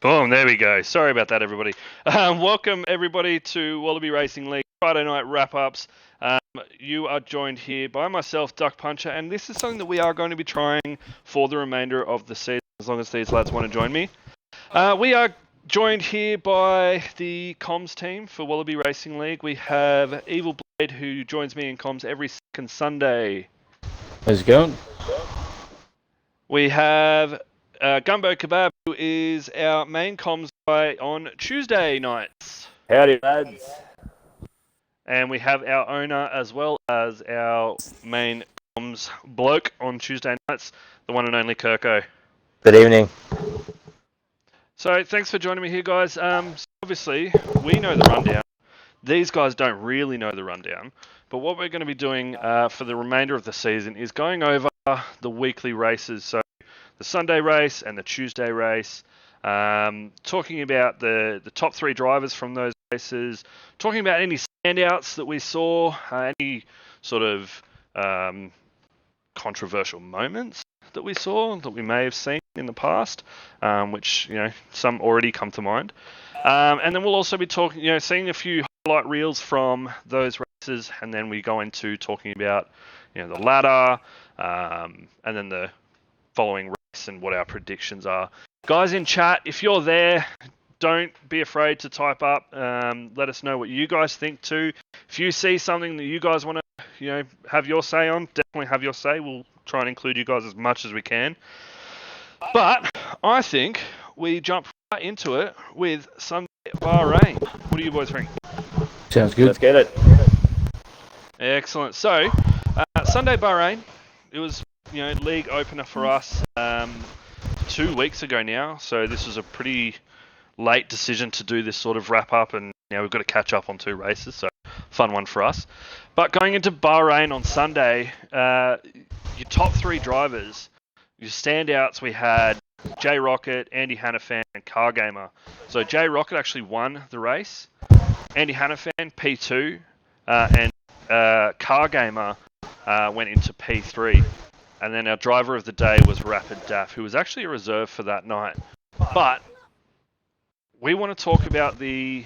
Boom, there we go. Sorry about that, everybody. Welcome, everybody, to Wallaby Racing League Friday night wrap-ups. You are joined here by myself, Duck Puncher, and this is something that we are going to be trying for the remainder of the season, as long as these lads want to join me. We are joined here by the comms team for Wallaby Racing League. We have Evil Blade, who joins me in comms every second Sunday. How's it going? We have Gumbo Kebab, who is our main comms guy on Tuesday nights. Howdy, lads. And we have our owner as well as our main comms bloke on Tuesday nights, the one and only Kirko. Good evening. So thanks for joining me here, guys. So obviously, we know the rundown. These guys don't really know the rundown. But what we're going to be doing for the remainder of the season is going over the weekly races. So the Sunday race and the Tuesday race. Talking about the top three drivers from those races. Talking about any standouts that we saw. Any sort of controversial moments that we saw that we may have seen in the past, which some already come to mind. And then we'll also be talking, seeing a few highlight reels from those races, and then we go into talking about the ladder, and then the following race and what our predictions are. Guys in chat, if you're there, don't be afraid to type up. Let us know what you guys think too. If you see something that you guys want to, have your say on, definitely have your say. We'll try and include you guys as much as we can. But I think we jump right into it with Sunday Bahrain. What do you boys think? Sounds good. Let's get it. Excellent. So, Sunday Bahrain, it was league opener for us 2 weeks ago now. So this was a pretty late decision to do this sort of wrap up, and now we've got to catch up on 2 races. So fun one for us. But going into Bahrain on Sunday, your top 3 drivers, your standouts, we had J Rocket, Andy Hannafan, and Car Gamer. So J Rocket actually won the race. Andy Hannafan P2, and Car Gamer went into P3. And then our driver of the day was Rapid Daff, who was actually a reserve for that night. But we want to talk about the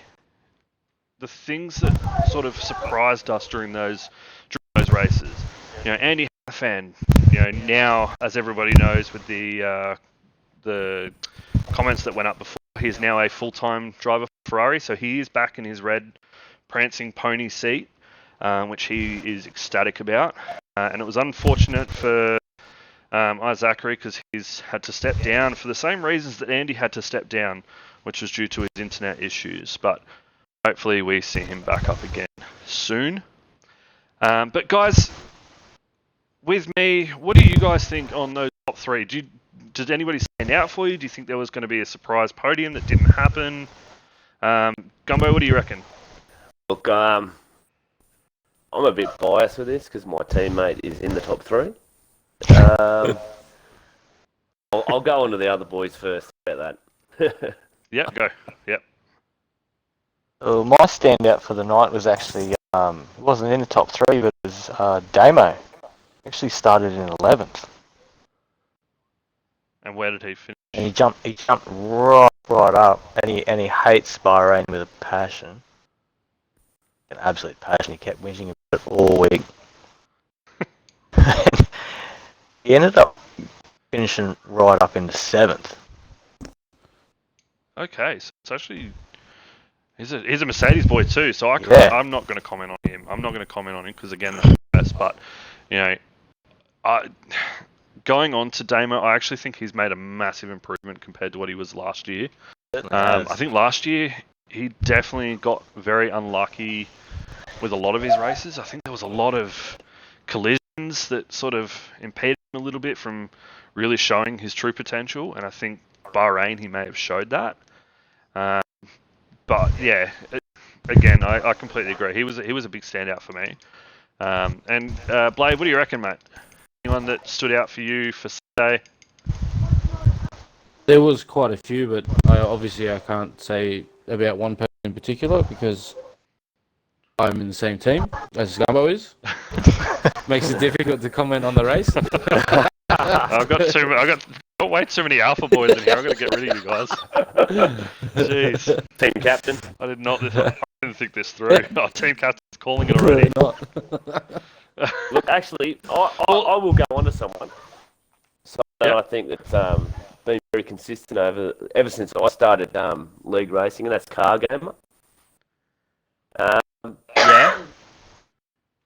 things that sort of surprised us during those races. Andy Hannafan, now, as everybody knows, with the comments that went up before, he's now a full-time driver for Ferrari, so he is back in his red prancing pony seat, which he is ecstatic about. And it was unfortunate for Zachary, because he's had to step down for the same reasons that Andy had to step down, which was due to his internet issues. But hopefully we see him back up again soon. But guys, with me, what do you guys think on those top 3? Did anybody stand out for you? Do you think there was going to be a surprise podium that didn't happen? Gumbo, what do you reckon? Look, I'm a bit biased with this because my teammate is in the top 3. I'll go on to the other boys first about that. Yeah, go. Yep. Well, my standout for the night was actually, wasn't in the top 3, but it was Damo. Actually started in 11th. And where did he finish? And he jumped right up, and he hates Bahrain with a passion. An absolute passion. He kept whinging about it all week. He ended up finishing right up into 7th. Okay, so it's actually he's a Mercedes boy too. So I'm not going to comment on him. I'm not going to comment on him because again, that's best. But going on to Damo, I actually think he's made a massive improvement compared to what he was last year. I think last year he definitely got very unlucky with a lot of his races. I think there was a lot of collisions that sort of impeded him a little bit from really showing his true potential, and I think Bahrain he may have showed that. But yeah, again, I completely agree. He was a big standout for me. And Blade, what do you reckon, mate? Anyone that stood out for you for Sunday? There was quite a few, but I can't say about one person in particular because I'm in the same team as Gumbo is. Makes it difficult to comment on the race. I've got way too many alpha boys in here. I've got to get rid of you guys. Jeez, Team captain. I didn't think this through. Oh, team captain's calling it already. Look, actually, I will go on to someone. Someone I think that's been very consistent ever since I started league racing, and that's Car Gamer. Yeah.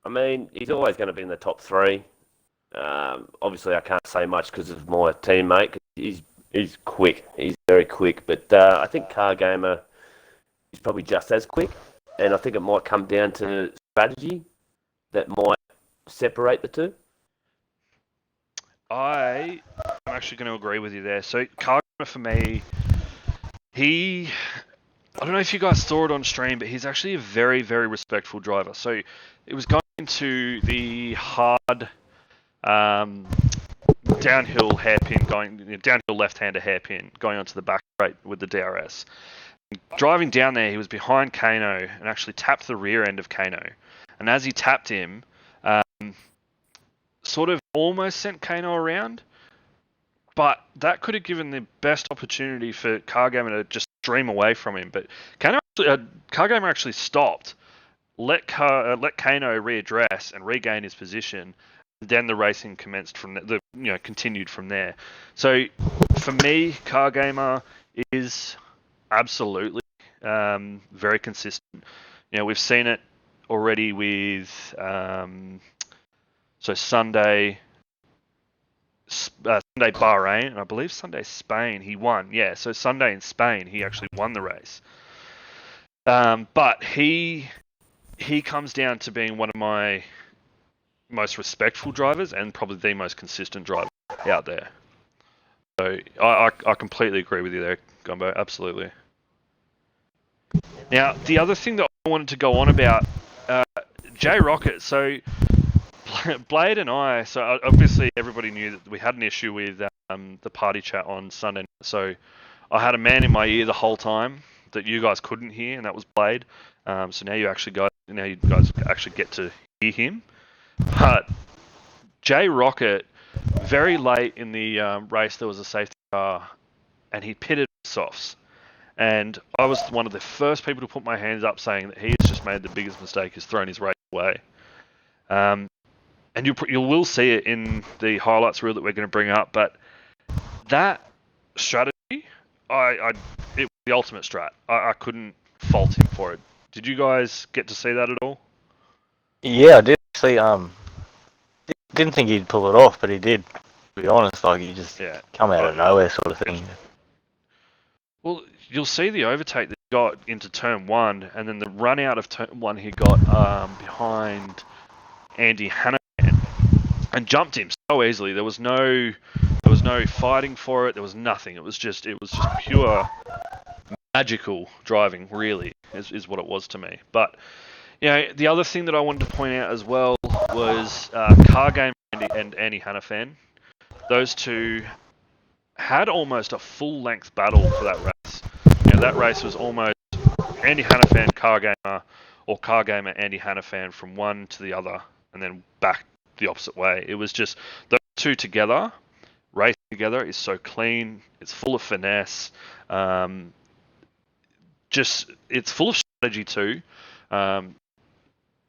I mean, he's always going to be in the top three. Obviously, I can't say much because of my teammate. He's quick. He's very quick. But I think Car Gamer is probably just as quick. And I think it might come down to strategy that might separate the two. I'm actually going to agree with you there. So, Car Gamer for me, I don't know if you guys saw it on stream, but he's actually a very, very respectful driver. So, it was going into the hard downhill hairpin, downhill left-hander hairpin, going onto the back straight with the DRS. Driving down there, he was behind Kano and actually tapped the rear end of Kano. And as he tapped him, sort of almost sent Kano around, but that could have given the best opportunity for Cargamer to just stream away from him. But Cargamer actually stopped, let Kano readdress and regain his position. Then the racing commenced continued from there. So for me, Cargamer is absolutely very consistent. We've seen it already with Sunday Bahrain, and I believe Sunday Spain he won. Yeah, so Sunday in Spain he actually won the race. But he comes down to being one of my most respectful drivers and probably the most consistent driver out there. So I completely agree with you there, Gumbo. Absolutely. Now, the other thing that I wanted to go on about, J Rocket. So Blade and I, so obviously everybody knew that we had an issue with the party chat on Sunday night. So I had a man in my ear the whole time that you guys couldn't hear, and that was Blade. So now you guys actually get to hear him. But J Rocket, very late in the race, there was a safety car, and he pitted softs. And I was one of the first people to put my hands up saying that he has just made the biggest mistake, he's thrown his race away. And you will see it in the highlights reel that we're going to bring up. But that strategy, it was the ultimate strat. I couldn't fault him for it. Did you guys get to see that at all? Yeah, I did actually. Didn't think he'd pull it off, but he did. To be honest, like he just come out of nowhere, sort of thing. Well, you'll see the overtake that he got into turn one, and then the run out of turn one he got behind Andy Hannahan and jumped him so easily. There was no fighting for it. There was nothing. It was just pure magical driving. Really, is what it was to me. But the other thing that I wanted to point out as well was Cargamer and Andy Hannahan. Those two had almost a full-length battle for that race. That race was almost Andy Hannahan, Cargamer, or Cargamer, Andy Hannahan from one to the other, and then back the opposite way. It was just those two together, racing together is so clean. It's full of finesse. It's full of strategy too.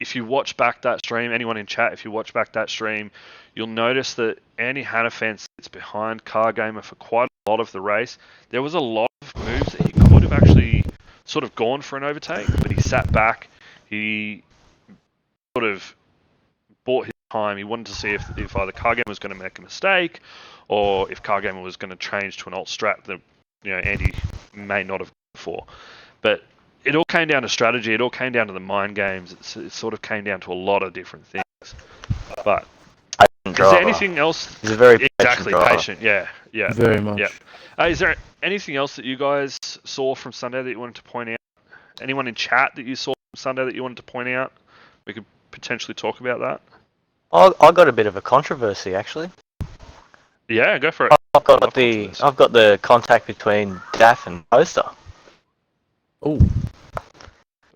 If you watch back that stream, anyone in chat, if you watch back that stream, you'll notice that Andy Hannahan sits behind Cargamer for quite a lot of the race. There was a lot of moves that he could have actually sort of gone for an overtake, but he sat back. He sort of bought his time. He wanted to see if either Cargamer was going to make a mistake or if Cargamer was going to change to an alt strat that Andy may not have gone for. But it all came down to strategy. It all came down to the mind games. It sort of came down to a lot of different things. But is there anything else? He's a very patient. Yeah. Very much. Yeah. Is there anything else that you guys saw from Sunday that you wanted to point out? Anyone in chat that you saw from Sunday that you wanted to point out? We could potentially talk about that. I got a bit of a controversy actually. Yeah, go for it. I've got the contact between Daff and Poster. Oh.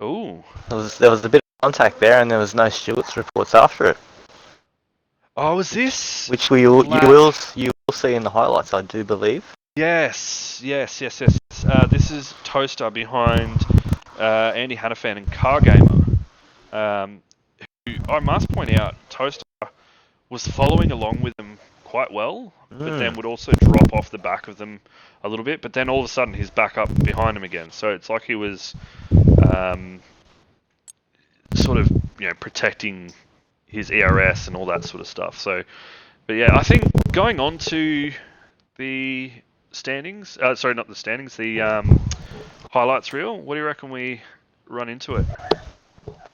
Ooh. There was a bit of contact there, and there was no Stewart's reports after it. Oh, was this? Which you will see in the highlights, I do believe. Yes. This is Toaster behind Andy Hannafan and Car Gamer. Who I must point out, Toaster was following along with them quite well, but then would also drop off the back of them a little bit. But then all of a sudden, he's back up behind him again. So it's like he was sort of protecting his ERS and all that sort of stuff. So, but yeah, I think going on to the standings. Sorry, not the standings. The highlights reel. What do you reckon we run into it?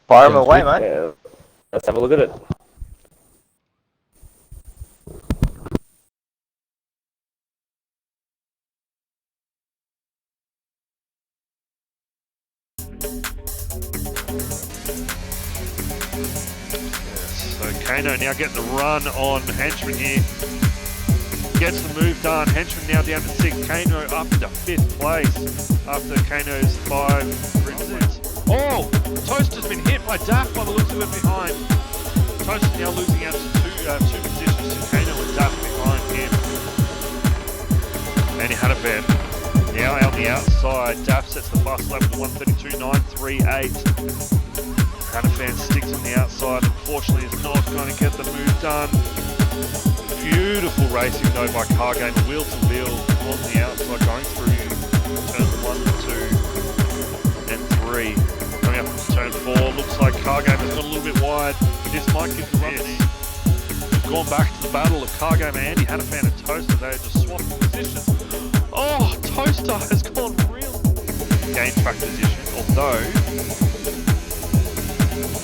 Fire them away, mate. Yeah, let's have a look at it. So Kano now getting the run on Henchman here. Gets the move done. Henchman now down to 6. Kano up into 5th place after Kano's 5 rinses. Oh! Toaster's been hit by Daft by the looks of it behind. Toaster now losing out to two positions to Kano and Daft behind him. And he had a bet. Now on the outside, Daft sets the fast lap with 132.938. Hannafan sticks on the outside, unfortunately is not going to get the move done. Beautiful racing though by Car Gamer, wheel to wheel on the outside, going through turns 1, 2 and 3. Coming up to turn 4, looks like Car Gamer's got a little bit wide. This might give the run. We've gone back to the battle of Car Gamer, Andy Hannafan and Toaster. They are just swapping positions. Oh, Toaster has gone real gain track position, although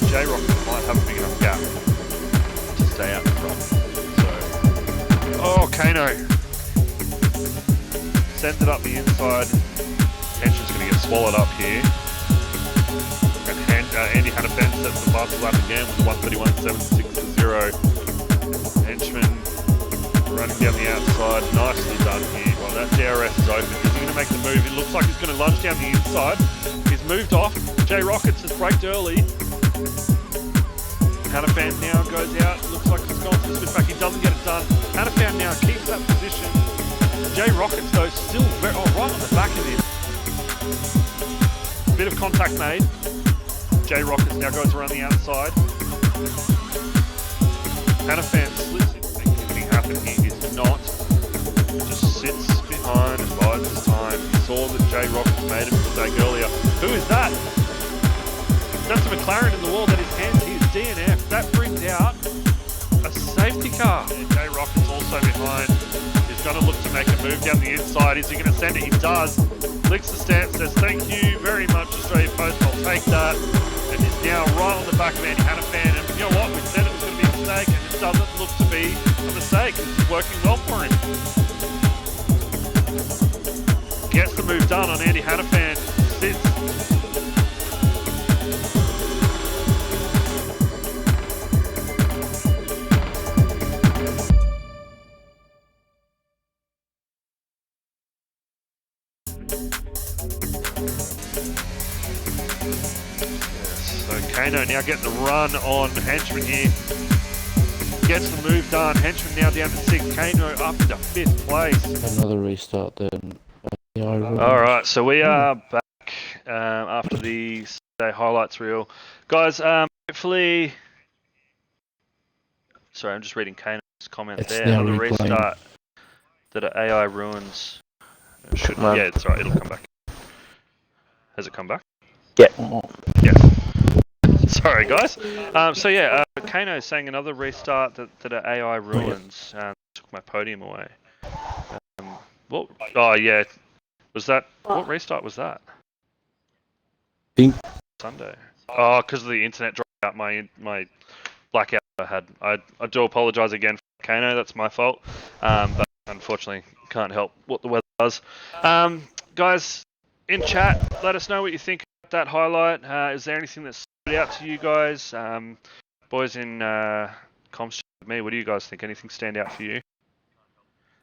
J-Rocket might have a big enough gap to stay out in front. So, oh, Kano sends it up the inside. Henchman's going to get swallowed up here. And Andy Hannafan sets the fastest lap again with 131.760. Henchman running down the outside, nicely done here. Well, that DRS is open. Is he going to make the move? It looks like he's going to lunge down the inside. He's moved off. J-Rockets has braked early. Hannafan now goes out. Looks like he's gone for the switchback. He doesn't get it done. Hannafan now keeps that position. J-Rockets though still right on the back of him. Bit of contact made. J-Rockets now goes around the outside. Hannafan slips in. Anything happen here? He's not. Just sits behind and bides his time. He saw that J-Rockets made a mistake earlier. Who is that? That's a McLaren in the wall. That is Hansy's DNF. That brings out a safety car. And J-Rockets also behind. He's going to look to make a move down the inside. Is he going to send it? He does. Licks the stamp, says thank you very much Australia Post. I'll take that. And he's now right on the back of Andy Hannafan. And you know what? We said it was going to be a mistake, and it doesn't look to be a mistake. It's working well for him. Gets the move done on Andy Hannafan. Sits. So Kano now getting the run on Henchman here. Gets the move done. Henchman now down to 6. Kano up into 5th place. Another restart then. Alright, so we are back after the Saturday highlights reel. Guys, hopefully... Sorry, I'm just reading Kano's comment It's there. now Another replaying. restart that are AI ruins. Yeah, it's right, it'll come back. Has it come back? Yeah. Yes. Sorry, guys. So yeah, Kano saying another restart that are AI ruins. Took my podium away. What? Oh yeah, was that? What restart was that? Think Sunday. Oh, because of the internet dropped out. My blackout I had. I do apologise again, for Kano. That's my fault. But unfortunately, can't help what the weather does. Guys, in chat, let us know what you think about that highlight. Is there anything that stood out to you guys? Boys in comms with me, what do you guys think? Anything stand out for you?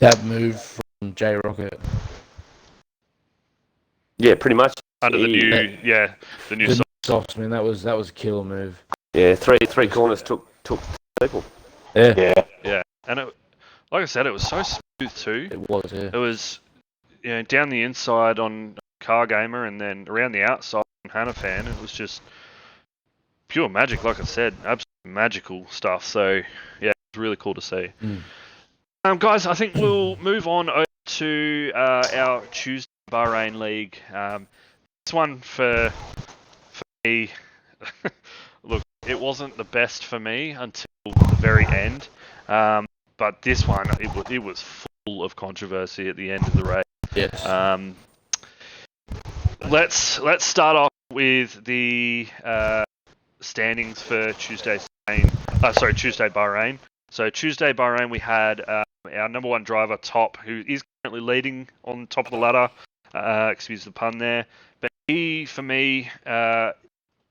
that move from J-Rocket. Yeah, pretty much. Under the He- new, the new The soft. softs, man, that was a killer move. Yeah, three corners took people. Yeah, Yeah. And like I said, it was so smooth too. it was. Yeah. It was, down the inside on Car Gamer and then around the outside on Hannafan. It was just pure magic, like I said, absolutely magical stuff. So yeah, it was really cool to see. Guys, I think we'll move on over to our Tuesday Bahrain League. This one for me, look, it wasn't the best for me until the very end. But this one, it was full of controversy at the end of the race. Yes. Let's start off with the standings for Tuesday Bahrain. So Tuesday Bahrain, we had our number one driver Top, who is currently leading on top of the ladder. Excuse the pun there, but he, for me,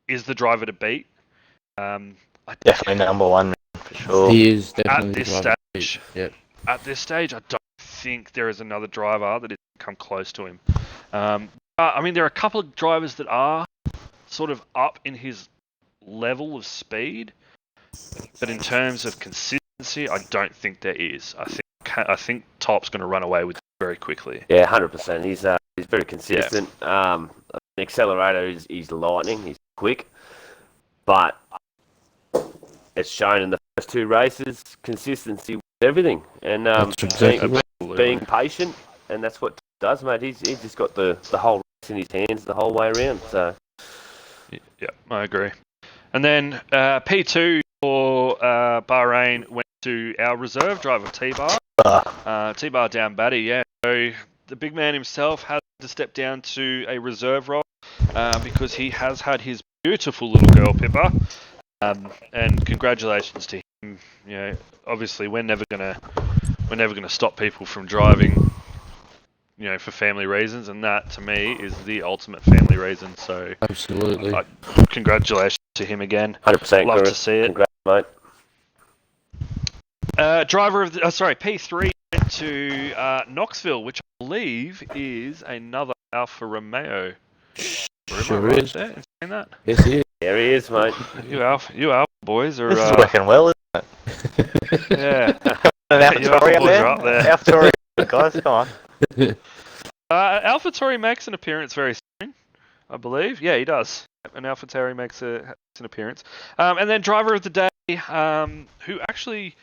is the driver to beat. Definitely number one for sure. He is definitely At the this driver. stage, Yep. At this stage, I don't think there is another driver that has come close to him. I mean, there are a couple of drivers that are sort of up in his level of speed, but in terms of consistency, I don't think there is. I think Top's going to run away with it very quickly. Yeah, 100%. He's very consistent. The accelerator he's lightning. He's quick, but it's shown in the first two races consistency with everything, and That's exactly being patient, and that's what Top does, mate. He's just got the whole race in his hands the whole way around. So yeah, I agree. And then P2 for Bahrain went to our reserve driver, T-Bar. T-Bar down batty, yeah. So the big man himself had to step down to a reserve role because he has had his beautiful little girl, Pippa. And congratulations to him. Obviously we're never gonna stop people from driving, for family reasons, and that to me is the ultimate family reason. So absolutely. Congratulations to him again. 100%. Love to see it. Congrats, mate. Driver of P3 went to Knoxville, which I believe is another Alfa Romeo. Sure right is. there in saying that? Yes, he is. There he is, mate. You Alfa boys are. This is working well, isn't it? Yeah. An AlphaTauri boys are up up there. there. AlphaTauri, guys, come on. AlphaTauri makes an appearance very soon, I believe. Yeah, he does. An AlphaTauri makes an appearance. And then driver of the day, who actually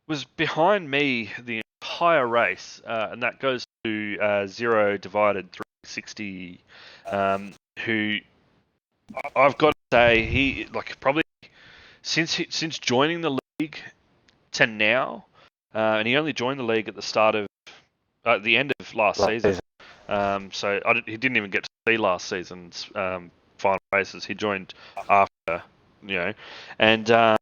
was behind me the entire race, and that goes to 0 divided 360, who I've got to say he probably since joining the league to now, and he only joined the league at the end of last season. So he didn't even get to see last season's final races. He joined after, and the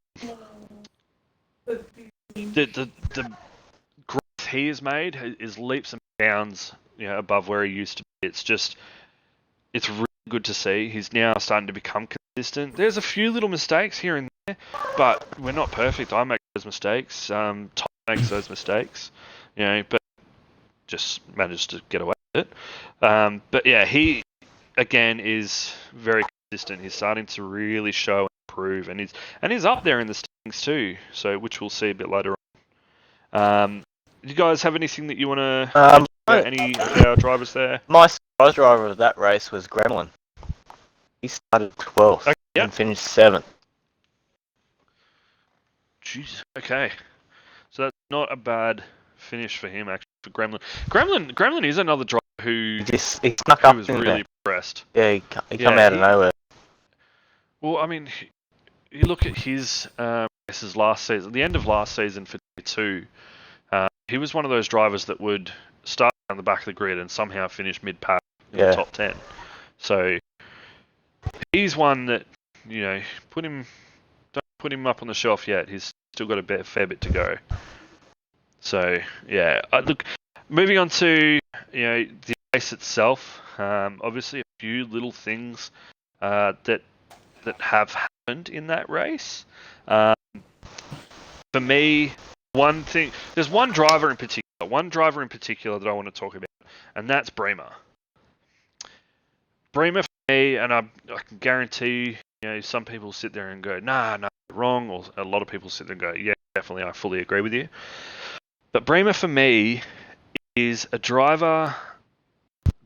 growth he has made is leaps and bounds, above where he used to be. It's really good to see. He's now starting to become consistent. There's a few little mistakes here and there, but we're not perfect. I make those mistakes. Tom makes those mistakes, but just managed to get away with it. But yeah, he again is very consistent. He's starting to really show and improve, and he's up there in the standings too. So which we'll see a bit later on. Do you guys have anything that you want to about any of our drivers there? My surprise driver of that race was Gremlin. He started 12th and finished 7th. Jeez. Okay. So that's not a bad finish for him, actually, for Gremlin. Gremlin is another driver who He snuck up was in really there. impressed. Yeah, he come out of nowhere. Well, I mean, you look at his races last season, the end of last season for T2, he was one of those drivers that would start on the back of the grid and somehow finish mid-pack in the top 10. So he's one that, don't put him up on the shelf yet. He's still got a fair bit to go. So yeah, look. Moving on to the race itself. Obviously, a few little things that have happened in that race. For me, there's one driver in particular that I want to talk about, and that's Bremer. Bremer for me, and I can guarantee, some people sit there and go, nah, wrong, or a lot of people sit there and go, yeah, definitely, I fully agree with you. But Bremer, for me, is a driver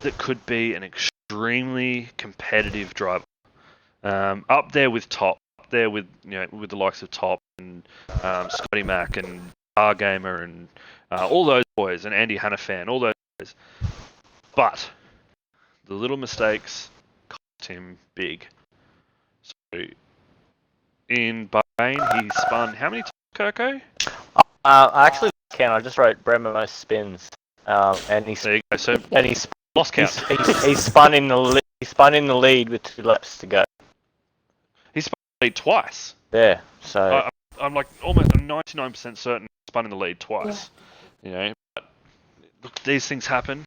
that could be an extremely competitive driver. Up there with Top, up there with with the likes of Top and Scotty Mack and Gamer and all those boys and Andy Hannafan, all those boys. But the little mistakes cost him big. So in Bahrain, he spun how many times, Kirko? I actually count. I just wrote Bremer most spins, and There you go. So he's lost count. he spun in the lead with 2 laps to go. He spun in the lead twice. Yeah, so I'm like almost 99% certain he spun in the lead twice. But look, these things happen.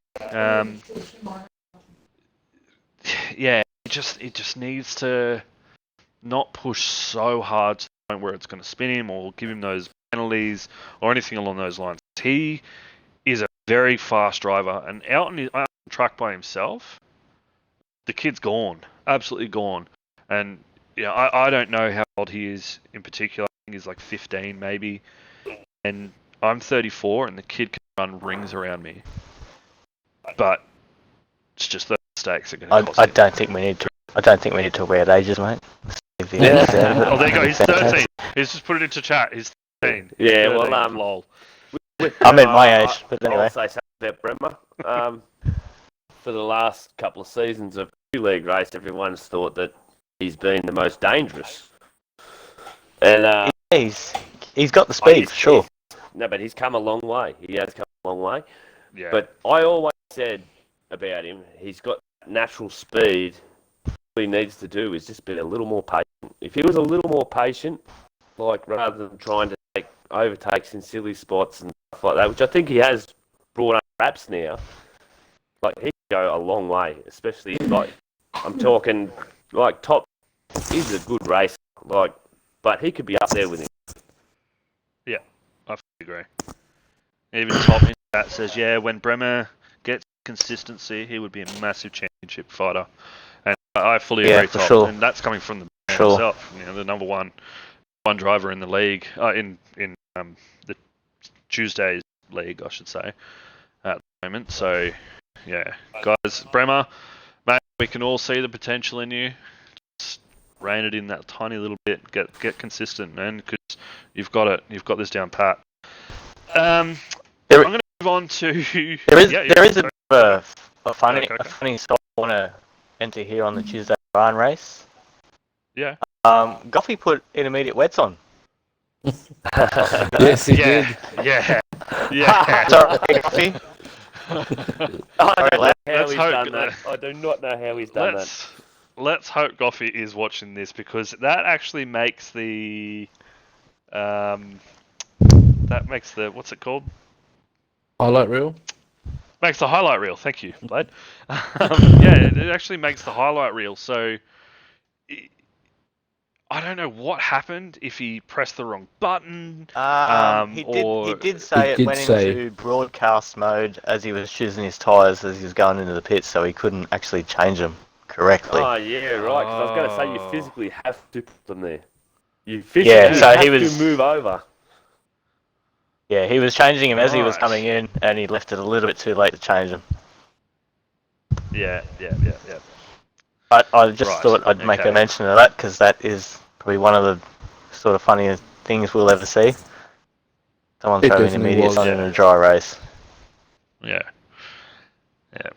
It just needs to not push so hard to the point where it's going to spin him or give him those penalties or anything along those lines. He is a very fast driver, and out on the track by himself, the kid's gone, absolutely gone. And I don't know how old he is in particular. I think he's like 15 maybe, and I'm 34, and the kid can run rings around me. But it's just those mistakes are going to cost him. I don't think we need to. I don't think we need to wear ages, mate. Oh, there you go. He's 13. He's just put it into chat. He's 13. Yeah, 13, well, lol. I'm at my age, but anyway. I'll say something about Bremer. For the last couple of seasons of two-league race, everyone's thought that he's been the most dangerous. And he's got the speed, for sure. No, but he's come a long way. He has come a long way. Yeah. But I always said about him, he's got natural speed. All he needs to do is just be a little more patient. If he was a little more patient, like rather than trying to take overtakes in silly spots and stuff like that, which I think he has brought up wraps now, like he can go a long way, especially like I'm talking like Top. He's a good racer, but he could be up there with him. Yeah, I agree. Even Top in chat says, when Bremer gets consistency, he would be a massive championship fighter. And I fully agree, for Top. sure. And that's coming from the man Sure. himself. The number one driver in the league, in the Tuesdays league, I should say, at the moment. So, guys, Bremer, mate, we can all see the potential in you. Just rein it in that tiny little bit. Get consistent, man, because you've got it. You've got this down pat. I'm going to move on to. There is a funny Okay. a funny story I want to enter here on the Tuesday barn race. Yeah. Goffey put intermediate wets on. Yes, he did. Yeah. Sorry, Goffey. I don't know how Let's he's hope done that. I do not know how he's done that. Let's hope Goffey is watching this, because that actually makes the what's it called? Highlight reel. Makes the highlight reel. Thank you, Blade. It actually makes the highlight reel. So I don't know what happened, if he pressed the wrong button. He did say it went into broadcast mode as he was choosing his tyres as he was going into the pits, so he couldn't actually change them correctly. Oh, yeah, right. 'Cause I was going to say, you physically have to put them there. You physically have to move over. Yeah, he was changing him as he was Right. coming in, and he left it a little bit too late to change them. Yeah. But I just Right, thought I'd make okay. a mention of that, because that is probably one of the sort of funniest things we'll ever see. Someone It throwing definitely intermediates was. on in a dry race. Yeah.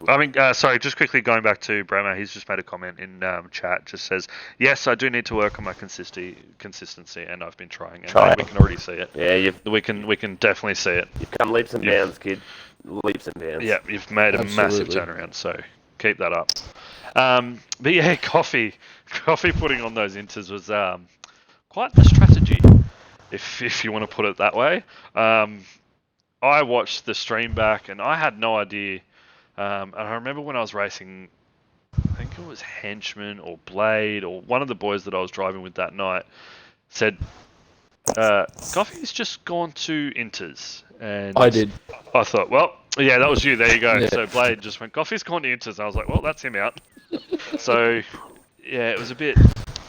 I mean, sorry, just quickly going back to Bremer, he's just made a comment in chat. Just says, yes, I do need to work on my consistency, and I've been trying. And we can already see it. Yeah, We can definitely see it. you've come leaps and bounds, kid. Leaps and bounds. Yeah, you've made a massive Absolutely. turnaround, so keep that up. But yeah, Coffee putting on those inters was quite the strategy, if you want to put it that way. I watched the stream back, and I had no idea. And I remember when I was racing, I think it was Henchman or Blade or one of the boys that I was driving with that night, said, Coffee's just gone to inters. And I did. I thought, well, yeah, that was you. There you go. Yeah. So Blade just went, Coffee's gone to inters. And I was like, well, that's him out. So, yeah, it was a bit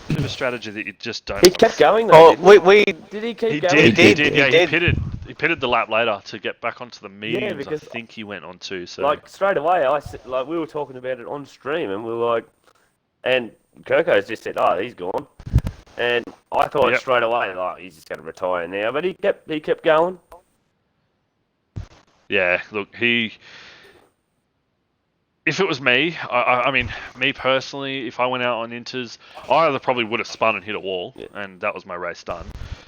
bit of a strategy that you just don't. He kept going though. Oh, Did he keep He going? did. He Yeah, did. he pitted the lap later to get back onto the mediums. because- I think he went on to. So Like straight away, we were talking about it on stream, and we were like, and Kirko's just said, "Oh, he's gone," and I thought Yep. straight away, like, he's just going to retire now. But he kept going. yeah, look, if it was me, I mean, me personally, if I went out on inters, I either probably would have spun and hit a wall, and that was my race done.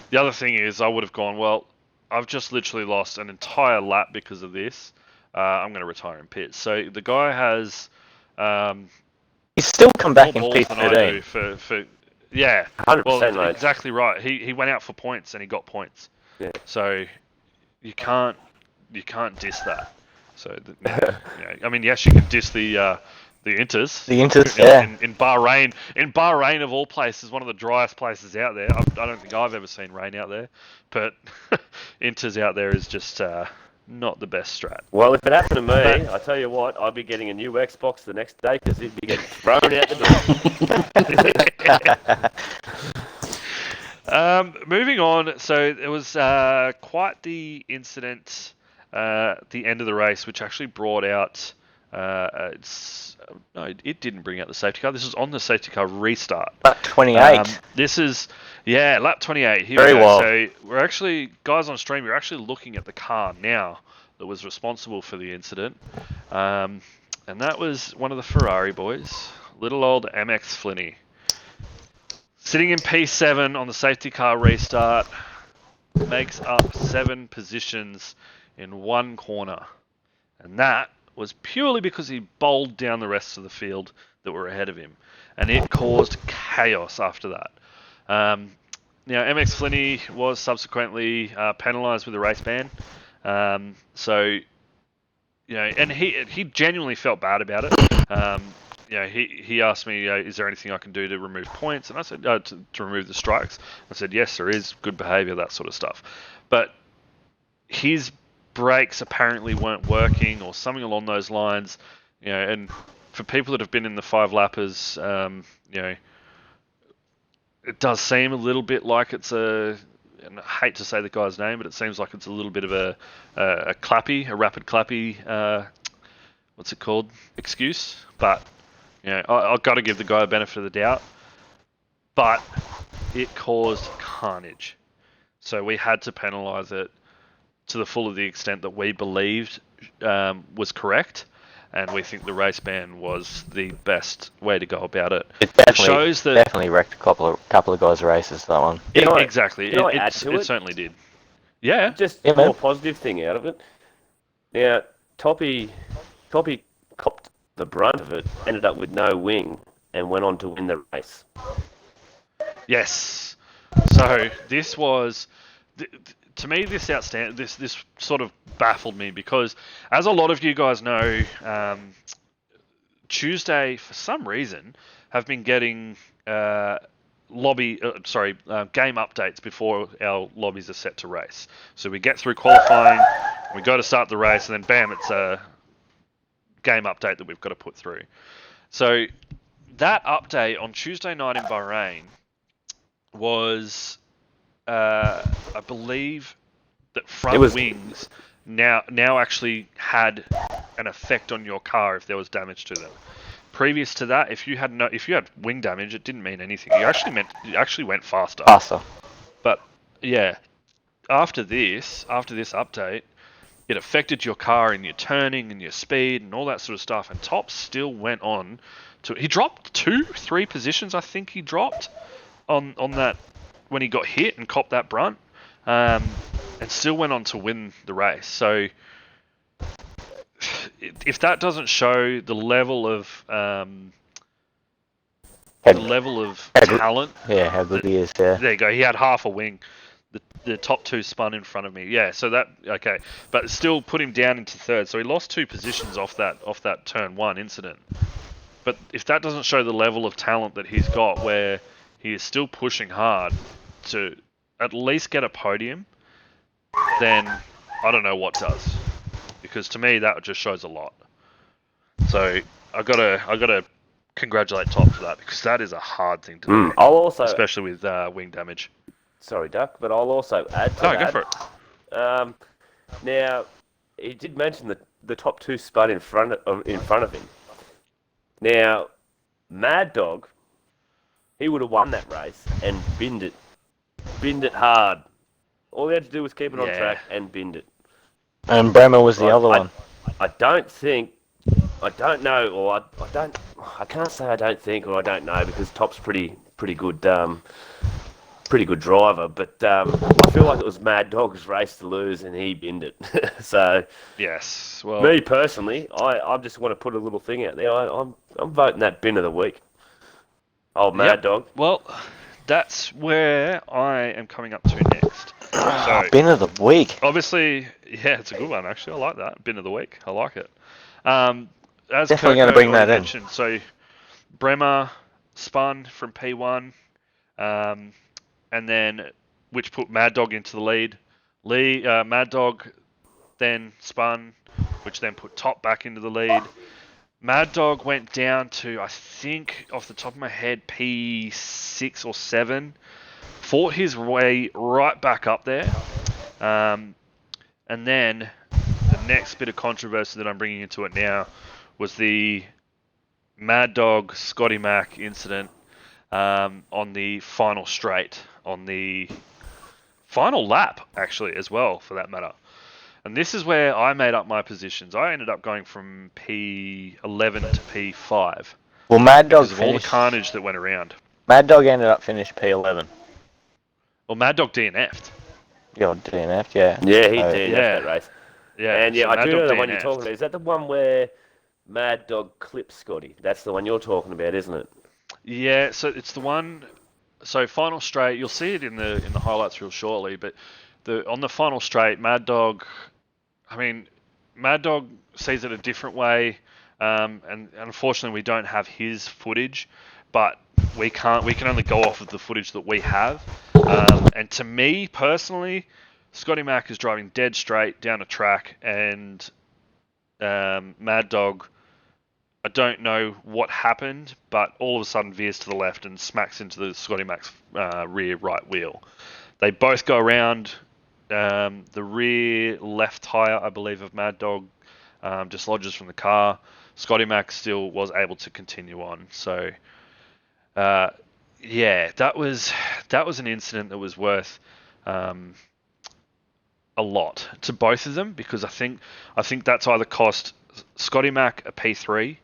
The other thing is, I would have gone, well, I've just literally lost an entire lap because of this. I'm going to retire in pits. So the guy has He's still come back in more balls than I do P13. for yeah. 100%, Well, mate. exactly right. He went out for points and he got points. Yeah. So you can't diss that. So I mean, yes, you can diss the Inters. The Inters, yeah. In Bahrain of all places, one of the driest places out there. I don't think I've ever seen rain out there, but Inters out there is just not the best strat. Well, if it happened to me, I tell you what, I'd be getting a new Xbox the next day because he'd be getting thrown out the door. Moving on, so it was quite the incident at the end of the race, which actually brought out. It didn't bring out the safety car. This was on the safety car restart. Lap 28. This is lap 28. Here Very we go. well. So we're actually, guys on stream, you're actually looking at the car now that was responsible for the incident, and that was one of the Ferrari boys, little old MX Flinny. Sitting in P7 on the safety car restart, makes up 7 positions in one corner. And that was purely because he bowled down the rest of the field that were ahead of him. And it caused chaos after that. Now, MX Flinny was subsequently penalised with a race ban. And he genuinely felt bad about it. He asked me, is there anything I can do to remove points? And I said, to remove the strikes. I said, yes, there is. Good behaviour, that sort of stuff. But his brakes apparently weren't working or something along those lines. And for people that have been in the 5-lappers, it does seem a little bit like it's and I hate to say the guy's name, but it seems like it's a little bit of a rapid clappy, what's it called? Excuse. But I've got to give the guy a benefit of the doubt. But it caused carnage. So we had to penalise it to the full of the extent that we believed was correct. And we think the race ban was the best way to go about it. It shows that definitely wrecked a couple of guys' races, that one. Exactly. It certainly did. Yeah. Just Yeah, a more man. positive thing out of it. Now, Toppy copped the brunt of it, ended up with no wing, and went on to win the race. Yes. So this was, to me, this outstanding. This sort of baffled me because, as a lot of you guys know, Tuesday for some reason have been getting game updates before our lobbies are set to race. So we get through qualifying, we go to start the race, and then bam, it's a game update that we've got to put through. So that update on Tuesday night in Bahrain was, I believe, that front wings now actually had an effect on your car if there was damage to them. Previous to that, if you had wing damage, it didn't mean anything. You actually went faster. But yeah, after this update, it affected your car and your turning and your speed and all that sort of stuff. And Top still went on to. He dropped 2-3 positions, I think he dropped on that when he got hit and copped that brunt, and still went on to win the race. So if that doesn't show the level of talent, how good he is. Yeah. there you go. He had half a wing. The top 2 spun in front of me. Yeah, so that okay, but still put him down into third. So he lost 2 positions off that turn 1 incident. But if that doesn't show the level of talent that he's got, where he is still pushing hard to at least get a podium, then I don't know what does. Because to me that just shows a lot. So I gotta congratulate Top for that, because that is a hard thing to do, I'll also, especially with wing damage. sorry, Duck, but I'll also add to No, that. go for it. Now, he did mention the top 2 spun in front of him. Now, Mad Dog, he would have won that race and binned it hard. All he had to do was keep it on Yeah. track and binned it. And Bremer was the other one. I don't know, or I can't say I don't think or I don't know, because Top's pretty good, pretty good driver. But I feel like it was Mad Dog's race to lose, and he binned it. So Yes. Well, me personally, I just want to put a little thing out there. I'm voting that bin of the week. Old Mad Yep. Dog. Well, that's where I am coming up to next. So, Bin of the week. obviously, yeah, it's a good one, actually. I like that. Bin of the week. I like it. As Definitely Kirko gonna bring that already in. mentioned, so Bremer spun from P1, and then which put Mad Dog into the lead. Mad Dog then spun, which then put Top back into the lead. Mad Dog went down to, I think, off the top of my head, P6 or 7. Fought his way right back up there. And then the next bit of controversy that I'm bringing into it now was the Mad Dog Scotty Mac incident on the final straight, on the final lap, actually, as well, for that matter. And this is where I made up my positions. I ended up going from P11 to P5 Well, Mad Dog because of all the finished. carnage that went around. Mad Dog ended up finished P11. Well, Mad Dog DNF'd. Your DNF, yeah. Yeah, he So- did Yeah. that race. Yeah, And yeah, so I Mad do Dog know the one you're DNF'd. talking about. Is that the one where Mad Dog clips Scotty? That's the one you're talking about, isn't it? Yeah, so it's the one. So final straight, you'll see it in the highlights real shortly. But on the final straight, Mad Dog. I mean, Mad Dog sees it a different way, and unfortunately we don't have his footage. But we can only go off of the footage that we have. And to me personally, Scotty Mac is driving dead straight down a track, and Mad Dog, I don't know what happened, but all of a sudden veers to the left and smacks into the Scotty Mac's rear right wheel. They both go around. The rear left tyre, I believe, of Mad Dog dislodges from the car. Scotty Mac still was able to continue on. So, yeah, that was an incident that was worth a lot to both of them, because I think that's either cost Scotty Mac a P3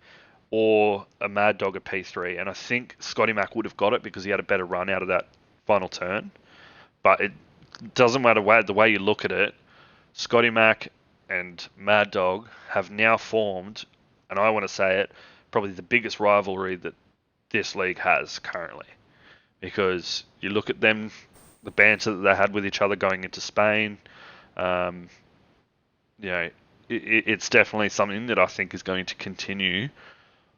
or a Mad Dog a P3, and I think Scotty Mac would have got it because he had a better run out of that final turn. But it doesn't matter the way you look at it. Scotty Mac and Mad Dog have now formed, and I want to say it, probably the biggest rivalry that this league has currently. Because you look at them, the banter that they had with each other going into Spain, you know, it's definitely something that I think is going to continue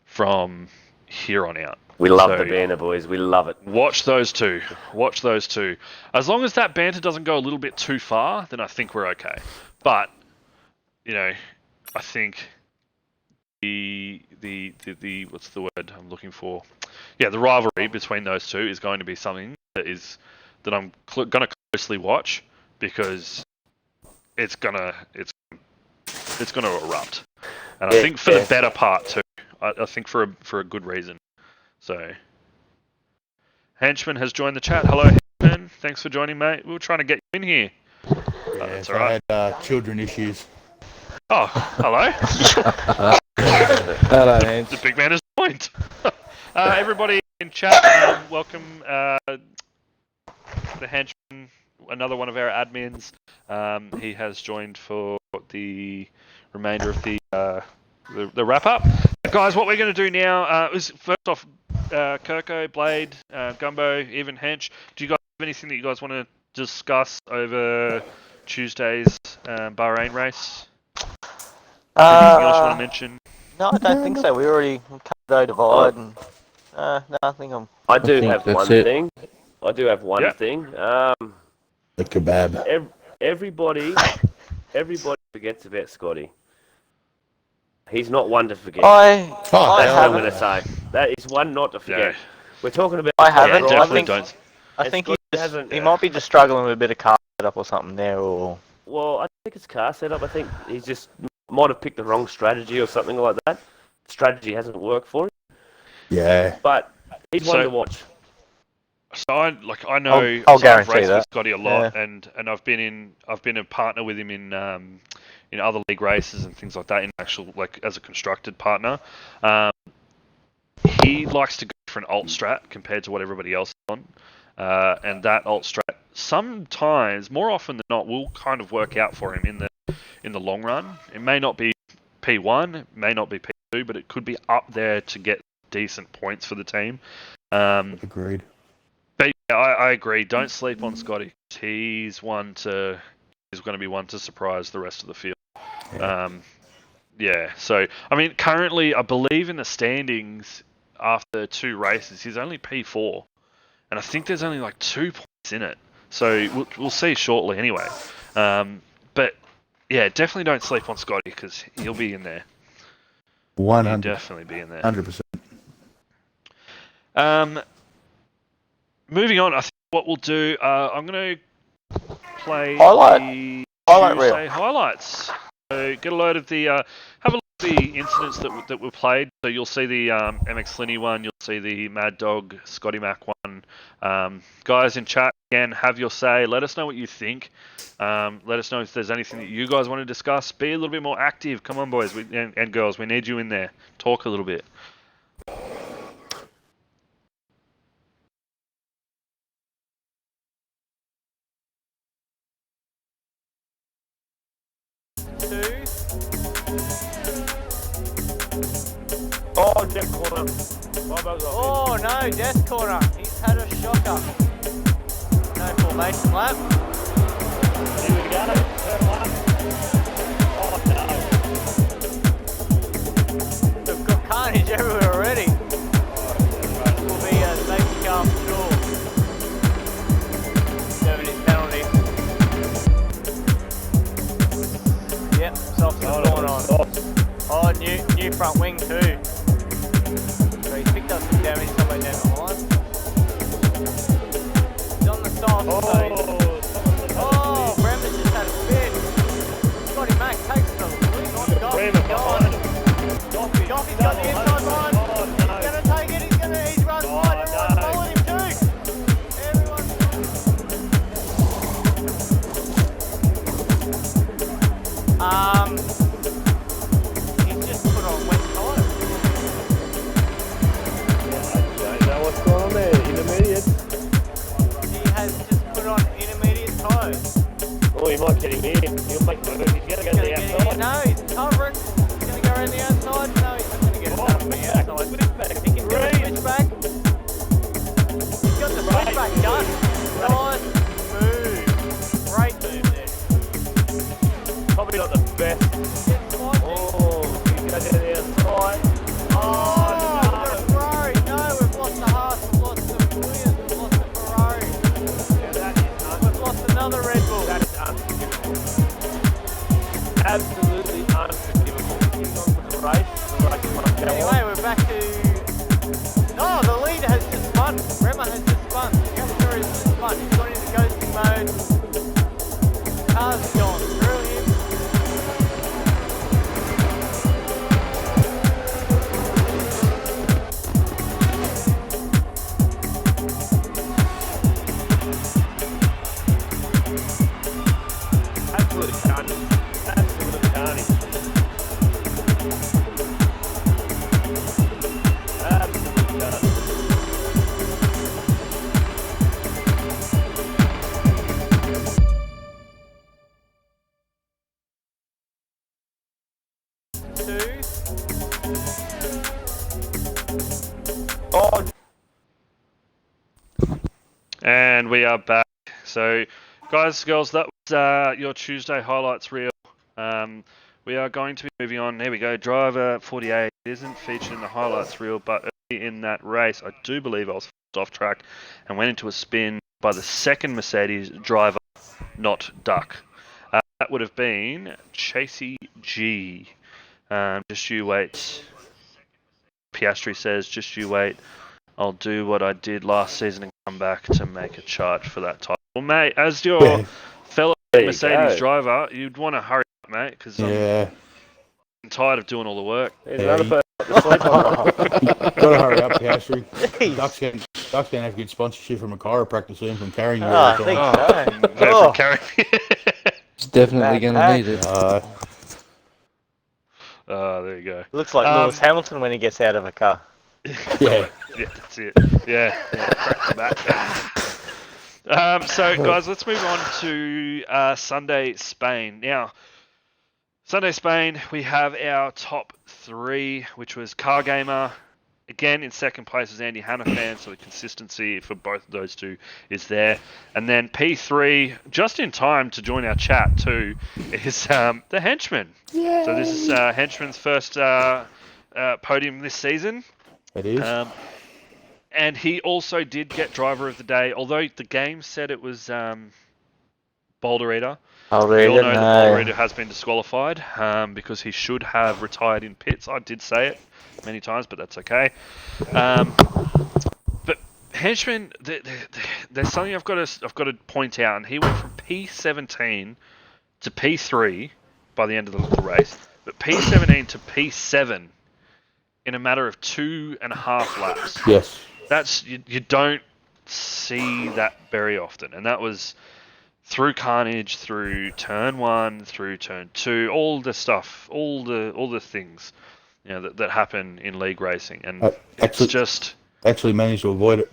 from here on out. We love the banner, boys. We love it. Watch those two. Watch those two. As long as that banter doesn't go a little bit too far, then I think we're okay. But, you know, I think the what's the word I'm looking for? Yeah, the rivalry between those two is going to be something that I'm going to closely watch, because it's gonna erupt, and I think for the better part too. I think for a good reason. So, Henchman has joined the chat. Hello, Henchman. Thanks for joining, mate. We were trying to get you in here. That's all right. I had children issues. Oh, hello. Hello, Hans. The big man has joined. Everybody in chat, welcome the Henchman, another one of our admins. He has joined for the remainder of the wrap up. Guys, what we're going to do now is first off, Kirko, Blade, Gumbo, even Hench. Do you guys have anything that you guys want to discuss over Tuesday's Bahrain race? Anything else you want to mention? No, I don't think so. We already covered divide, and no, I think I'm. I do think have that's one it. thing. I do have one Yeah. thing. The kebab. Everybody forgets about Scotty. He's not one to forget. I That's what I'm haven't. going to say. That is one not to forget. Yeah. We're talking about. I top haven't. Yeah, I drivers, definitely think don't. I and think Scott hasn't. he might be just struggling with a bit of car setup or something there, or Well, I think it's car setup. I think he's just might have picked the wrong strategy or something like that. Strategy hasn't worked for him, Yeah. but he's one So- to watch. So I know I'll so I've guarantee raced that. with Scotty a lot, Yeah. and I've been a partner with him in other league races and things like that. In actual like as a constructed partner, um, he likes to go for an alt strat compared to what everybody else is on, and that alt strat sometimes, more often than not, will kind of work out for him in the long run. It may not be P1, it may not be P2, but it could be up there to get decent points for the team. Agreed. But yeah, I agree. Don't sleep on Scotty. He's going to be one to surprise the rest of the field. Yeah. Yeah. So I mean, currently, I believe in the standings after 2 races, he's only P4, and I think there's only like 2 points in it. So we'll see shortly, anyway. But yeah, definitely don't sleep on Scotty because he'll be in there. He'll 100%. definitely be in there. 100%. Moving on, I think what we'll do, I'm going to play the highlight reel. Tuesday highlights. So get a load of the, have a look at the incidents that were played. So you'll see the MX Slinny one, you'll see the Mad Dog Scotty Mac one. Guys in chat, again, have your say. Let us know what you think. Let us know if there's anything that you guys want to discuss. Be a little bit more active. Come on, boys and girls, we need you in there. Talk a little bit. Oh, Jeff Corner. Oh no, Death Corner. He's had a shocker. No formation lap. Here we go. Turn one. Oh no. We've got carnage everywhere already. Will be a safety car for sure. Serving his penalty. Yep, softs are going on. Oh, new front wing too. So he's picked up some damage somewhere down the line. He's on the soft, oh, Bremer's just had a spin. Scotty Mac takes the lead on Goff. Goff, he's got the inside line. He's going to take it, he's run wide. Everyone's following him too. He's just put on wet tyres. I don't know what's going on there. Intermediate. He has just put on intermediate tyres. Oh, he might get him in. He'll make the move. He's going to go to the outside. No, he's covering. He's going to go around the outside. No, he's not going to get it done from the outside. He can do a switchback. He's got the switchback done. Nice move. Great move there. Probably not the best. Oh, he's going to go to the outside. Oh, we've got a Ferrari. No, we've lost the Haas. We've lost the Williams. We've lost the Ferrari. Yeah, that is We've lost another Red Bull. That is unforgivable. Absolutely unforgivable. He's on with the race. The race must go Anyway, on. we're back to... Oh, the leader has just spun. Rema has just spun. Capture has just spun. He's gone into ghosting mode. Cars have gone through him. Absolute carnage. Absolute carnage. Absolute carnage. Two. Oh, And we are back. So, guys, girls, that was your Tuesday highlights reel. We are going to be moving on. Here we go. Driver 48 isn't featured in the highlights reel, but early in that race, I do believe I was off track and went into a spin by the second Mercedes driver, not Duck. That would have been Chasey G. Just you wait. Piastri says, just you wait. I'll do what I did last season and come back to make a charge for that title. Well, mate, as your Yeah. fellow There you Mercedes go. driver, you'd want to hurry up, mate, because Yeah. I'm tired of doing all the work. There's Yeah, another you- person to sleep on. Gotta hurry up, Piastri. Jeez. Duck's gonna have to get sponsorship from a chiropractor soon from carrying you Oh, all I the think time. so. Go Oh, from carrying. It's definitely Bad going to pack. need it. Oh, there you go. looks like Lewis Hamilton when he gets out of a car. Yeah. Yeah, that's it. Yeah, crack the back. So, guys, let's move on to Sunday Spain. Now, Sunday Spain, we have our top three, which was Car Gamer. Again, in second place is Andy Hannafan, so the consistency for both of those two is there. And then P3, just in time to join our chat too, is the Henchman. Yay. So this is Henchman's first podium this season. It is. And he also did get Driver of the Day, although the game said it was Boulder Eater. I'll We read all it. know that No. Boulder Eater has been disqualified because he should have retired in pits. I did say it many times, but that's okay. But Henchman, there's something I've got to point out, and he went from P17 to P3 by the end of the race, but P17 to P7 in a matter of 2.5 laps. Yes. That's you don't see that very often, and that was through carnage, through turn 1, through turn 2, all the stuff, all the things, you know, that happen in league racing, and it's just actually managed to avoid it.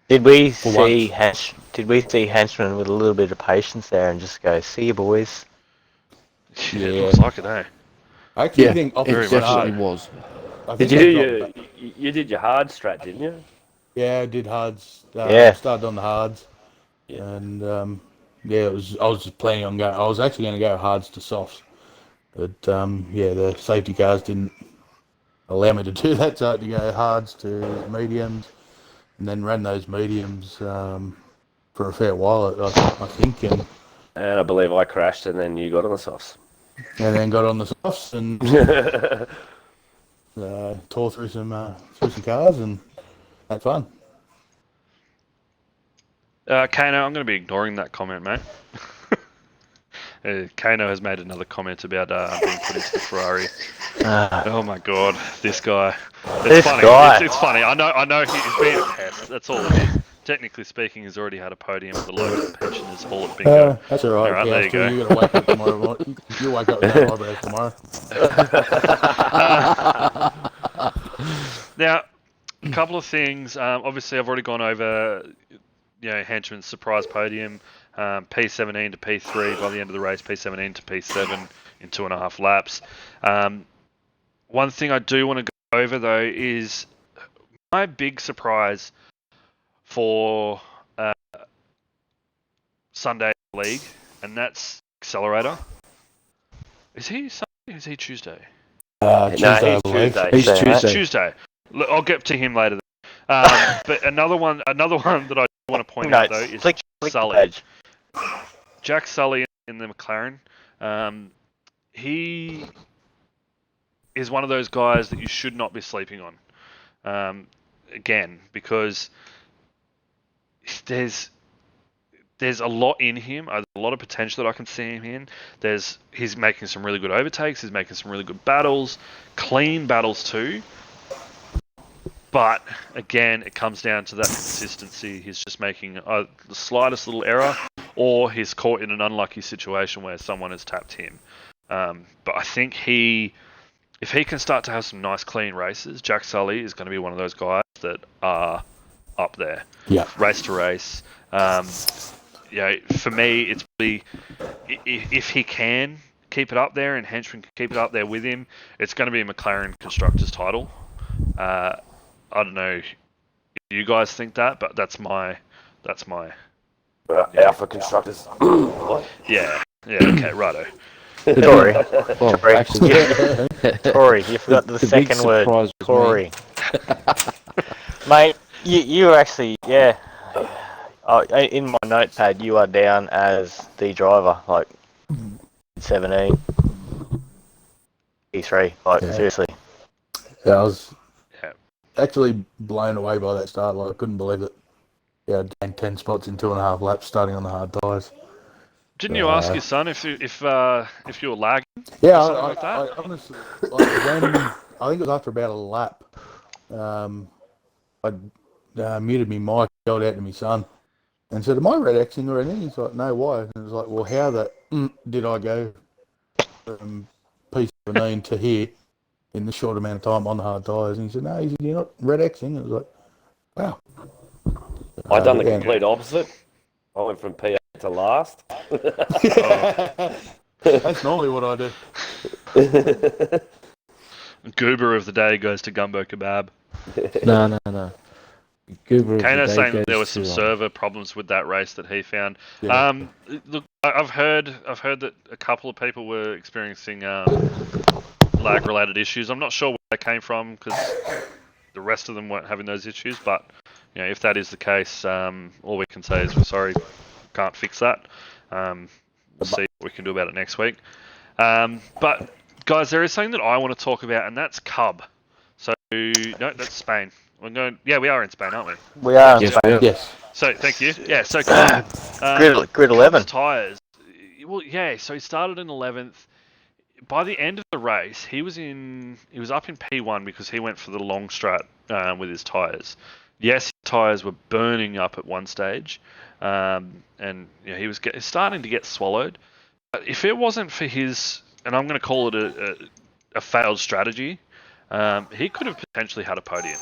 Did we see Henchman with a little bit of patience there and just go, see you boys? it looks like it, eh? I actually Yeah, think off it the definitely start, was. I Did think you they do dropped back. you did your hard strat, didn't you? Yeah, I did hards. Yeah. Started on the hards, Yeah. and yeah, I was just planning on going. I was actually going to go hards to softs, but yeah, the safety cars didn't allow me to do that. So I had to go hards to mediums, and then ran those mediums for a fair while. I think, and And I believe I crashed, and then you got on the softs. then got on the softs and tore through some cars and had fun. Kano, I'm going to be ignoring that comment, mate. Kano has made another comment about being put into the Ferrari. Oh my god, this guy. This funny. guy. It's funny. I know he's been a pest. That's all it is. Technically speaking, he's already had a podium at the local pensioners hall at Bingo. That's all right. All right, there you go. You got to wake up tomorrow morning. You wake up with that eyebrows tomorrow. Now, a couple of things. Obviously, I've already gone over, Henchman's surprise podium, P17 to P3 by the end of the race, P17 to P7 in 2.5 laps. One thing I do want to go over, though, is my big surprise for Sunday League, and that's Accelerator. Is he Sunday or is he Tuesday? Tuesday, I believe. Tuesday. He's Tuesday, Tuesday. Tuesday. Look, I'll get to him later. But another one that I want to point out though is Click the Sully. page. Jack Sully in the McLaren. He is one of those guys that you should not be sleeping on. Again, because there's a lot in him, a lot of potential that I can see him in. He's making some really good overtakes. He's making some really good battles, clean battles too. But again, it comes down to that consistency. He's just making the slightest little error, or he's caught in an unlucky situation where someone has tapped him. But I think if he can start to have some nice clean races, Jack Sully is going to be one of those guys that are up there, race to race. For me, it's really, if he can keep it up there and Henchman can keep it up there with him, it's going to be a McLaren Constructors title. I don't know if you guys think that, but that's my Alpha Constructors. What? yeah, okay, righto. Tory. Well, Tory. actually, Tory. You forgot the big second word. surprise was Tory. Mate, you were actually, yeah. In my notepad, you are down as the driver, like 17, E3, like Yeah. seriously. Yeah, I was actually blown away by that start. Like I couldn't believe it. Yeah, gained 10 spots in 2.5 laps, starting on the hard tyres. Didn't you ask your son if you were lagging? Yeah, Or something like that? I honestly, like when I think it was after about a lap, I muted me mic, yelled out to my son, and said, "Am I red Xing or anything?" He's like, "No, why?" And it was like, "Well, how the did I go from P17 to here in the short amount of time on the hard tyres?" And he said, "No, he said, you're not red Xing." It was like, wow. I done the yeah. complete opposite. I went from P8 to last. That's normally what I do. Goober of the day goes to Gumbo Kebab. No. Goober of the Kano's day saying goes there was some to, server problems with that race that he found. Yeah. Look, I've heard that a couple of people were experiencing lag-related issues. I'm not sure where they came from because the rest of them weren't having those issues. But if that is the case, all we can say is we're sorry, can't fix that. We'll see what we can do about it next week. But guys, there is something that I want to talk about, and that's Cub. So no, that's Spain. We're going. Yeah, we are in Spain, aren't we? We are in Yes, Spain. Yes. So thank you. Yeah. So Cub, Grid 11. Tyres. Well, yeah. So he started in 11th. By the end of the race, he was up in P1 because he went for the long strat with his tyres. Yes, his tyres were burning up at one stage, and he was starting to get swallowed. But if it wasn't for his, and I'm going to call it a failed strategy, he could have potentially had a podium.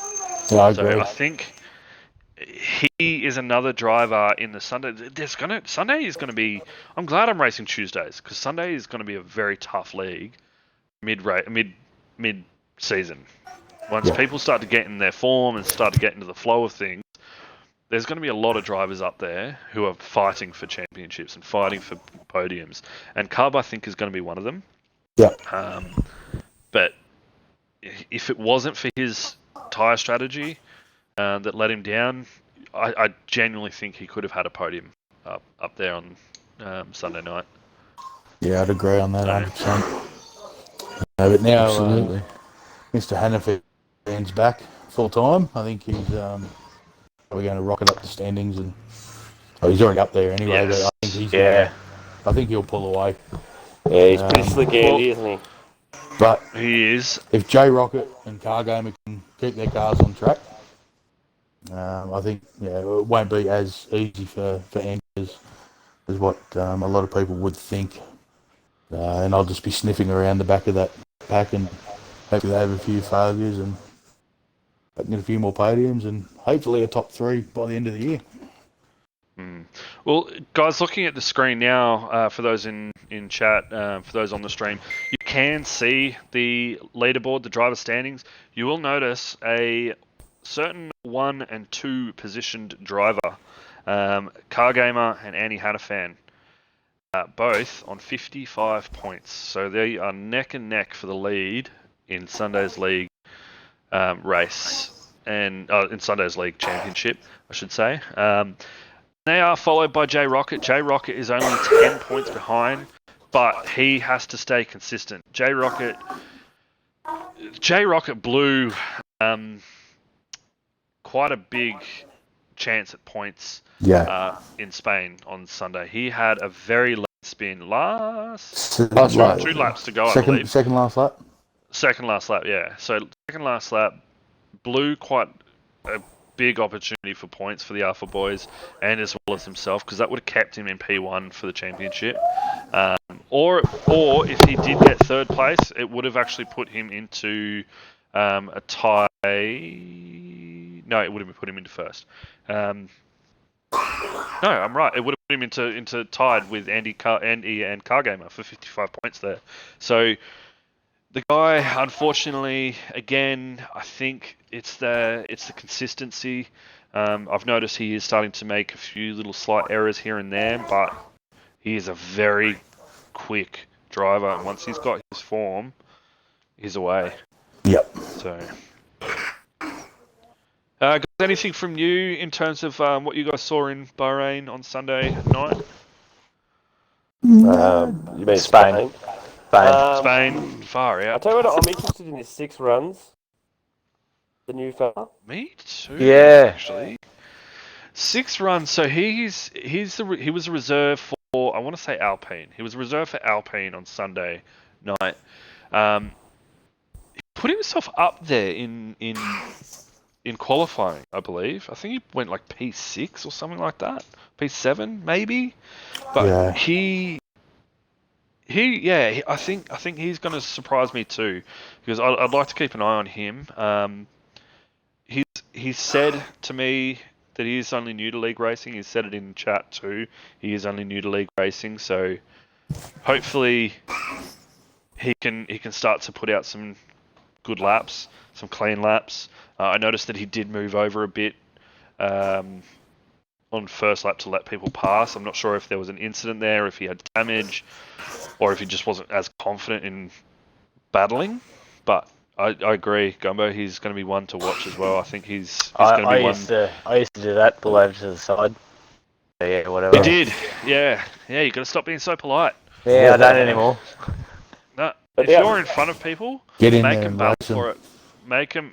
Yeah, I agree. So I think he is another driver in the Sunday. Sunday is going to be. I'm glad I'm racing Tuesdays because Sunday is going to be a very tough league mid season. Once people start to get in their form and start to get into the flow of things, there's going to be a lot of drivers up there who are fighting for championships and fighting for podiums. And Cub, I think, is going to be one of them. Yeah. But if it wasn't for his tyre strategy that let him down, I genuinely think he could have had a podium up there on Sunday night. Yeah, I'd agree on that 100%. But now, absolutely. Mr. Hannaford's back full time. I think he's probably going to rocket up the standings, and he's already up there anyway. Yes. But I think he's I think he'll pull away. Yeah, he's pretty slick handy, isn't he? But He is. if J Rocket and Cargamer can keep their cars on track, I think it won't be as easy for Andy as what a lot of people would think. And I'll just be sniffing around the back of that pack and hopefully they have a few failures and get a few more podiums and hopefully a top 3 by the end of the year. Well, guys, looking at the screen now, for those in chat, for those on the stream, you can see the leaderboard, the driver standings. You will notice a certain 1 and 2 positioned driver, Cargamer and Annie Hannafan, both on 55 points. So they are neck and neck for the lead in Sunday's league race, and in Sunday's league championship, I should say. They are followed by J Rocket. J Rocket is only 10 points behind, but he has to stay consistent. J Rocket blew quite a big chance at points in Spain on Sunday. He had a very late spin two laps to go, I believe. Second last lap? Second last lap, yeah. So second last lap, blew quite a big opportunity for points for the Alpha Boys and as well as himself, because that would have kept him in P1 for the championship. Or if he did get third place, it would have actually put him into a tie. No, it would have put him into first. No, I'm right. It would have put him into tied with Andy and Cargamer for 55 points there. So the guy, unfortunately, again, I think it's the consistency. I've noticed he is starting to make a few little slight errors here and there, but he is a very quick driver, and once he's got his form, he's away. Yep. So, guys, anything from you in terms of what you guys saw in Bahrain on Sunday night? You mean Spain? Spain, far out. I'll tell you what, I'm interested in his 6 runs. The new fella. Me too. Yeah. Actually, 6 runs. So he was a reserve for, I want to say, Alpine. He was a reserve for Alpine on Sunday night. He put himself up there in qualifying, I believe. I think he went like P6 or something like that. P7 maybe. But Yeah. I think he's going to surprise me too, because I'd like to keep an eye on him. He's said to me that he is only new to league racing. He's said it in chat too. He is only new to league racing, so hopefully he can start to put out some good laps, some clean laps. I noticed that he did move over a bit on first lap to let people pass. I'm not sure if there was an incident there, if he had damage, or if he just wasn't as confident in battling. But I agree, Gumbo. He's going to be one to watch as well. I think he's going to I be one. I used to do that, pull over to the side. Yeah, whatever. You did, yeah. You got to stop being so polite. Yeah, I don't anymore. No, But if you're in front of people, Get in make there them and battle race 'em. for it.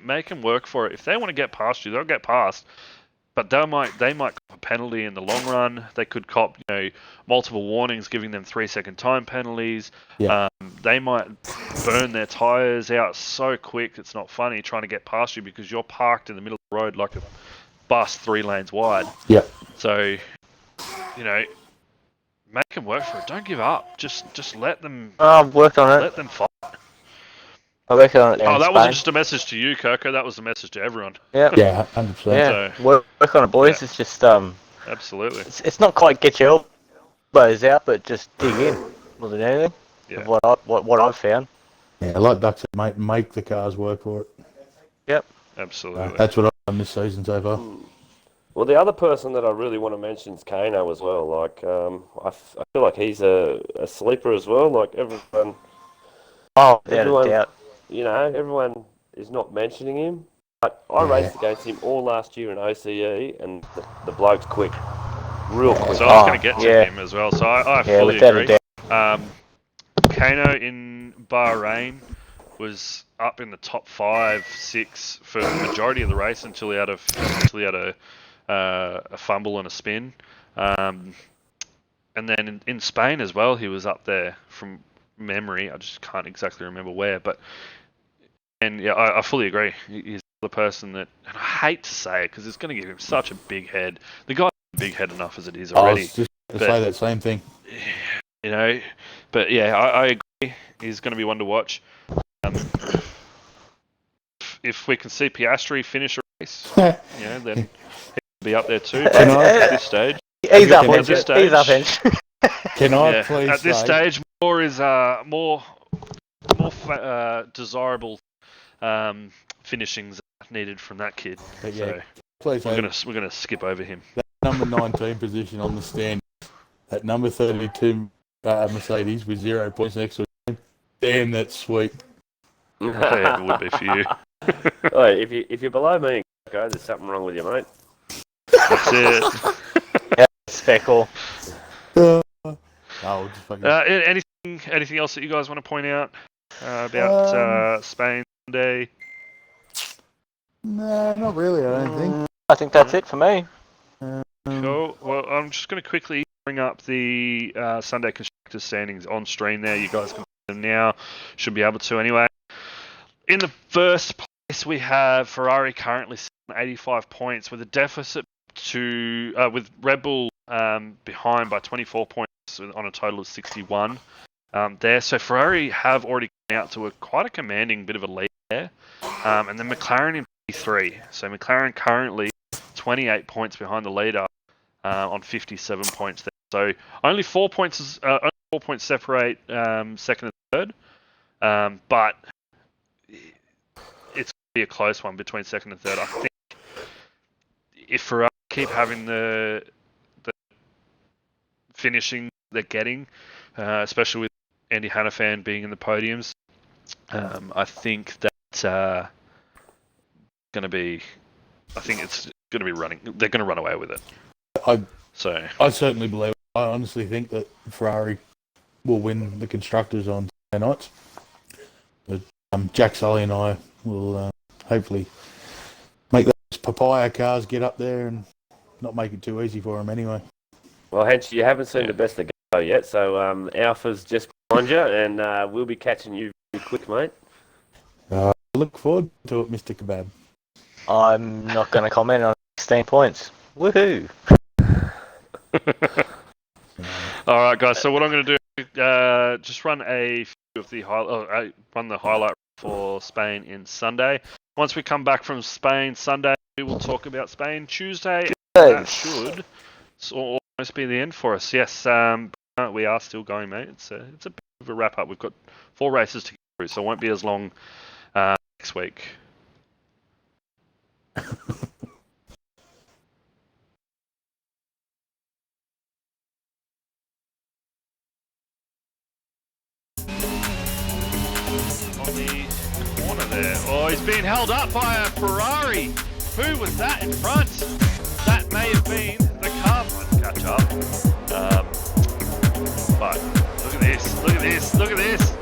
Make them work for it. If they want to get past you, they'll get past. But they might cop a penalty in the long run. They could cop, multiple warnings, giving them 3-second time penalties. Yeah. They might burn their tires out so quick it's not funny trying to get past you because you're parked in the middle of the road like a bus 3 lanes wide. Yeah. So, make them work for it. Don't give up. Just let them. I've worked on it. Let them fight. I worked on it down Oh, in that Spain. wasn't just a message to you, Coco. That was a message to everyone. Yep. Yeah, 100%. Yeah. So- Work on it, boys. Yeah. It's just Absolutely. it's not quite get your elbows out, but just dig in more than anything. Yeah. Of what I've found. Yeah, like Duck said, mate, make the cars work for it. Absolutely. That's what I've done this season so far. Well, the other person that I really want to mention is Kano as well. Like, I feel like he's a sleeper as well. Like everyone, Oh, without Everyone- a doubt. everyone is not mentioning him. But I raced against him all last year in OCE, and the bloke's quick, real quick. So I was going to get to yeah. him as well. So I Yeah, fully without a agree. doubt. Kano in Bahrain was up in the top 5, 6 for the majority of the race until he had a fumble and a spin. And then in Spain as well, he was up there from memory. I just can't exactly remember where, but I fully agree. He's the person that, and I hate to say it because it's going to give him such a big head. The guy's a big head enough as it is I already. was just going But- to say that same thing. But yeah, I agree. He's going to be one to watch. If we can see Piastri finish a race, then he'll be up there too. But Can I- at this stage, He's up At inch. this He's up stage- inch. Can I yeah, please at this say, stage, more is more desirable finishings needed from that kid. But yeah, So please we're say, gonna skip over him. that number 19 position on the stand, that number 32 Mercedes with 0 points next to him, damn, that's sweet. Yeah, it would be for you. Oi, if you're below me, okay, there's something wrong with you, mate. That's it. Speckle. Oh, just fucking... Anything else that you guys want to point out about Spain Sunday? No, not really, I don't think. I think that's it for me. Cool. Well, I'm just going to quickly bring up the Sunday constructors standings on stream there. You guys can see them now. Should be able to anyway. In the first place, we have Ferrari currently sitting on 85 points with a deficit with Red Bull behind by 24 points on a total of 61 there. So Ferrari have already gone out to quite a commanding bit of a lead there. And then McLaren in P3. So McLaren currently 28 points behind the leader on 57 points there. So only 4 points separate second and third. But it's going to be a close one between second and third. I think if Ferrari keep having the finishing they're getting, especially with Andy Hannafan being in the podiums, I think that going to be. I think it's going to be running. They're going to run away with it. I certainly believe. I honestly think that Ferrari will win the constructors on Saturday night. But Jack Sully and I will hopefully papaya cars get up there and not make it too easy for them anyway. Well, hence you haven't seen the best of Go yet, so Alpha's just behind you, and we'll be catching you pretty quick, mate. Look forward to it, Mr. Kebab. I'm not going to comment on 16 points. Woohoo! All right, guys. So what I'm going to do, just run a few of the run the highlight for Spain in Sunday. Once we come back from Spain Sunday, we will talk about Spain Tuesday. That should almost be the end for us. Yes, we are still going, mate. It's a bit of a wrap up. We've got 4 races to get through, so it won't be as long next week. On the corner there. Oh, he's being held up by a Ferrari. Who was that in front? That may have been the car. Let's catch up. But look at this. Look at this. Look at this.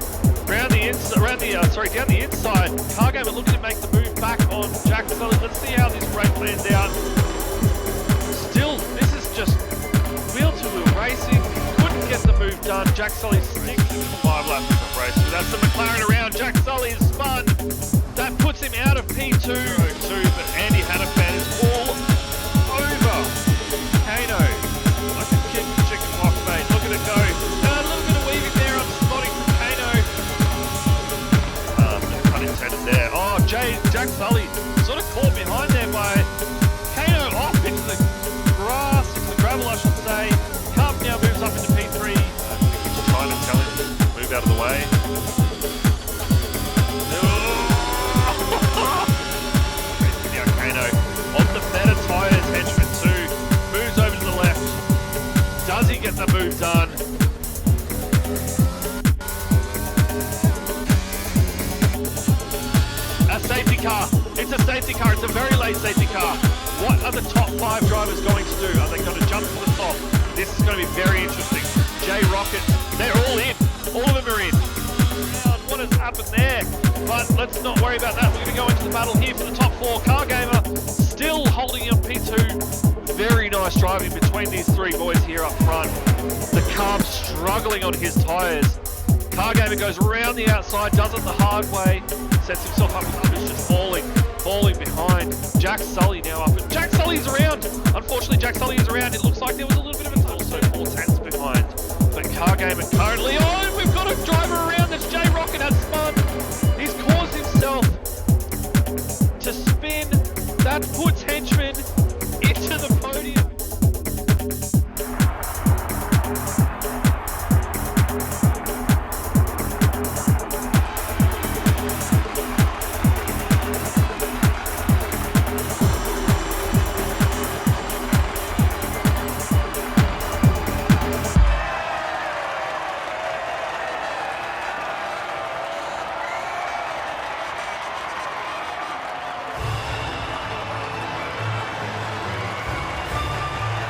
Down the inside. Cargamer looking to make the move back on Jack Sully. Let's see how this break plans out. Still, this is just wheel-to-wheel racing. Couldn't get the move done. Jack Sully sticks 5 laps of the race. So that's the McLaren around. Jack Sully is spun. That puts him out of P2. But Andy Hannafan is all over Kano. Like a kid in chicken box, mate. Look at it go. A little bit of weaving there on spotting from Kano. Unintended there. Oh, Jack Sully sort of caught behind there by Kano off into the grass, into the gravel, I should say. Cup now moves up into P3. Just trying to tell him to move out of the way. Now Kano on the better tyres, Henchman 2 moves over to the left. Does he get the move done? A safety car. It's a safety car. It's a very late safety car. What are the top 5 drivers going to do? Are they going to jump to the top? This is going to be very interesting. J Rocket, they're all in. All of them are in. What has happened there? But let's not worry about that. We're going to go into the battle here for the top 4. Cargamer still holding on P2. Very nice driving between these 3 boys here up front. The carb struggling on his tyres. Cargamer goes around the outside, does it the hard way, sets himself up with others just falling behind. Jack Sully now up, and Jack Sully's around. Unfortunately, Jack Sully is around. It looks like there was a little bit of a also 4 tenths behind. But Cargamer currently, oh, we've got a driver around. That's J Rocket has spun. He's caused himself to spin. That puts Henchman into the podium.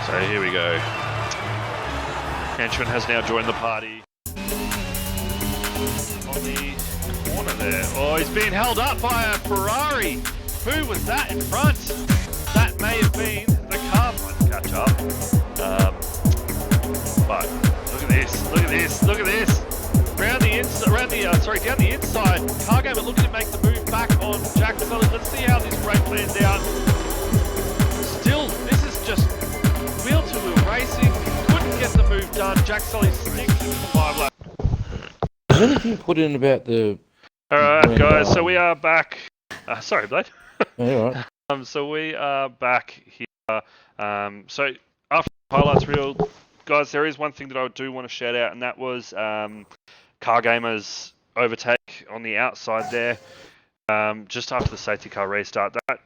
So here we go. Henchman has now joined the party. On the corner there. Oh, he's being held up by a Ferrari. Who was that in front? That may have been the car. Let's catch up. But look at this. Look at this. Look at this. Down the inside. Cargamer looking to make the move back on Jack Sully. Let's see how this break plans out. Still, this is just wheel-to-wheel racing. Couldn't get the move done. Jack Sully sticks 5 laps. Has anything put in about the... Alright, guys, so we are back. Sorry, Blade. Yeah, all right. So we are back here. So after the highlights reel, guys, there is one thing that I do want to shout out, and that was Cargamer's overtake on the outside there. Just after the safety car restart, that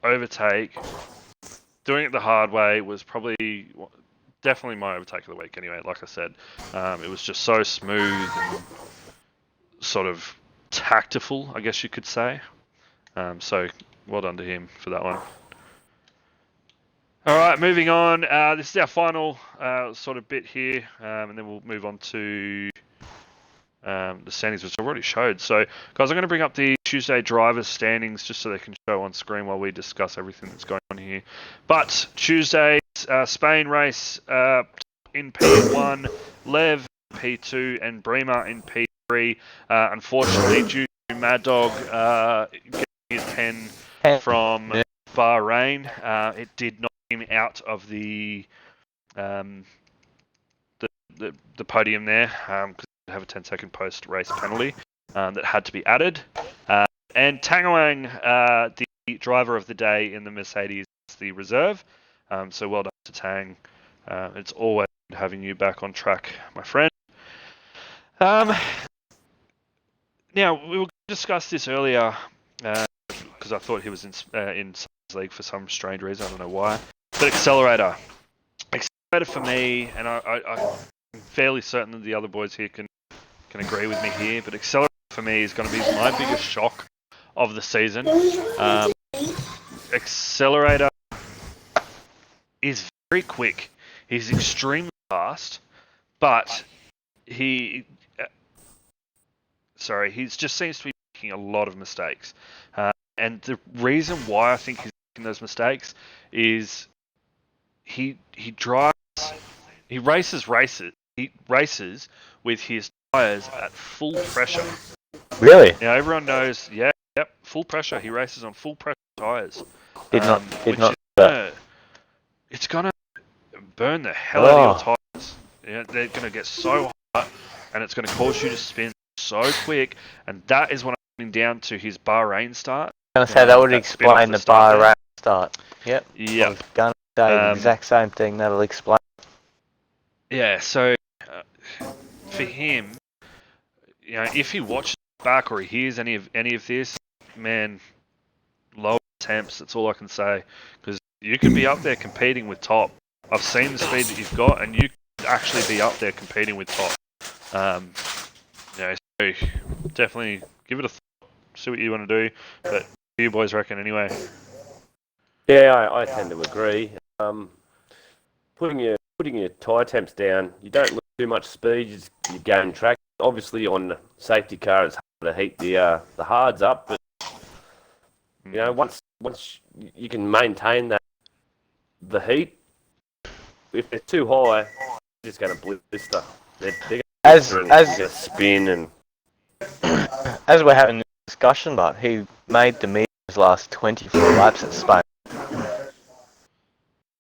overtake, doing it the hard way, was probably definitely my overtake of the week anyway, like I said. It was just so smooth and sort of tactful, I guess you could say. So well done to him for that one. Alright, moving on. This is our final sort of bit here, and then we'll move on to the standings, which I've already showed. So, guys, I'm going to bring up the Tuesday drivers' standings just so they can show on screen while we discuss everything that's going on here. But Tuesday's Spain race in P1, Lev in P2, and Bremer in P3. Unfortunately, due to Mad Dog getting his 10 from Bahrain, it did knock him out of the podium there because it have a 10-second post-race penalty that had to be added. And Tangawang, the driver of the day in the Mercedes, is the reserve. So well done to Tang. It's always good having you back on track, my friend. Now, we were going to discuss this earlier because I thought he was in Science League for some strange reason. I don't know why. But Accelerator for me, and I'm fairly certain that the other boys here can agree with me here, but Accelerator for me is going to be my biggest shock of the season. Accelerator is very quick. He's extremely fast, but he just seems to be making a lot of mistakes. And the reason why I think he's making those mistakes is he races with his tyres at full pressure. Really? Now everyone knows, full pressure. He races on full pressure tyres. Did not. It's gonna burn the hell out of your tyres. Yeah, they're gonna get so hot, and it's gonna cause you to spin so quick. And that is what I'm coming down to his Bahrain start. I was going to say that would explain the Bahrain start. Yep. Yeah. I was going to say the exact same thing. That'll explain. Yeah. So for him, if he watches back or he hears any of this, man, low attempts. That's all I can say, because you can be up there competing with top. I've seen the speed that you've got, and you could actually be up there competing with top. So definitely give it a thought, see what you want to do. But what do you boys reckon anyway? Yeah, I tend to agree. Putting your tyre temps down, you don't lose too much speed. You gain track. Obviously, on the safety car, it's hard to heat the hards up, but once you can maintain the heat, if they're too high, they're just going to blister. They're going to spin and. As we're having this discussion, but he made the mediums last 24 laps at Spain.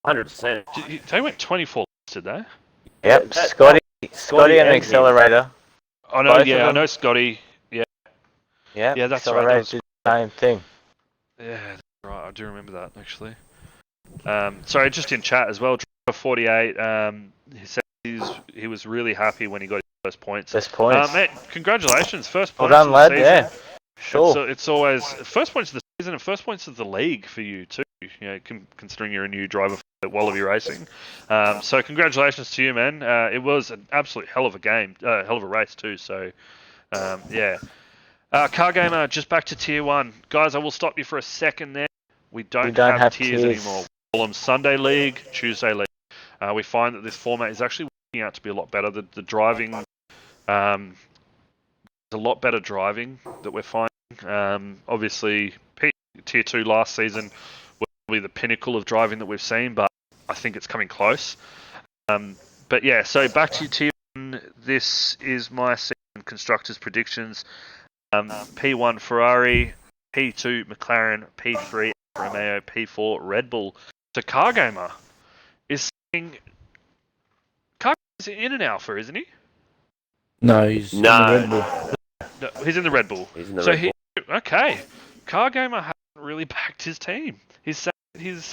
100%. They went 24 laps, did they? Yep, Scotty and Accelerator. I know Scotty. Yeah. Yeah, that's Accelerator right. did the same thing. Yeah, that's right. I do remember that actually. Sorry, just in chat as well. Driver 48. He said he was really happy when he got his first points. Mate, congratulations, first points. Well done, of lad. the season. Yeah, sure. It's always first points of the season and first points of the league for you too. Considering you're a new driver for Wallaby Racing. So congratulations to you, man. It was an absolute hell of a game, hell of a race too. So yeah. Car Gamer, just back to Tier 1. Guys, I will stop you for a second there. We don't have tiers anymore. We call them Sunday League, Tuesday League. We find that this format is actually working out to be a lot better. The driving, there's a lot better driving that we're finding. Obviously, Tier 2 last season was probably the pinnacle of driving that we've seen, but I think it's coming close. But yeah, so back to Tier 1. This is my season constructors predictions. P1 Ferrari, P2 McLaren, P3 Romeo, P4 Red Bull. So Car Gamer is saying is in an Alpha, isn't he? No, he's in the Red Bull. No, he's in the Red Bull. He's in the Red Bull. Okay. Car Gamer hasn't really backed his team. He's saying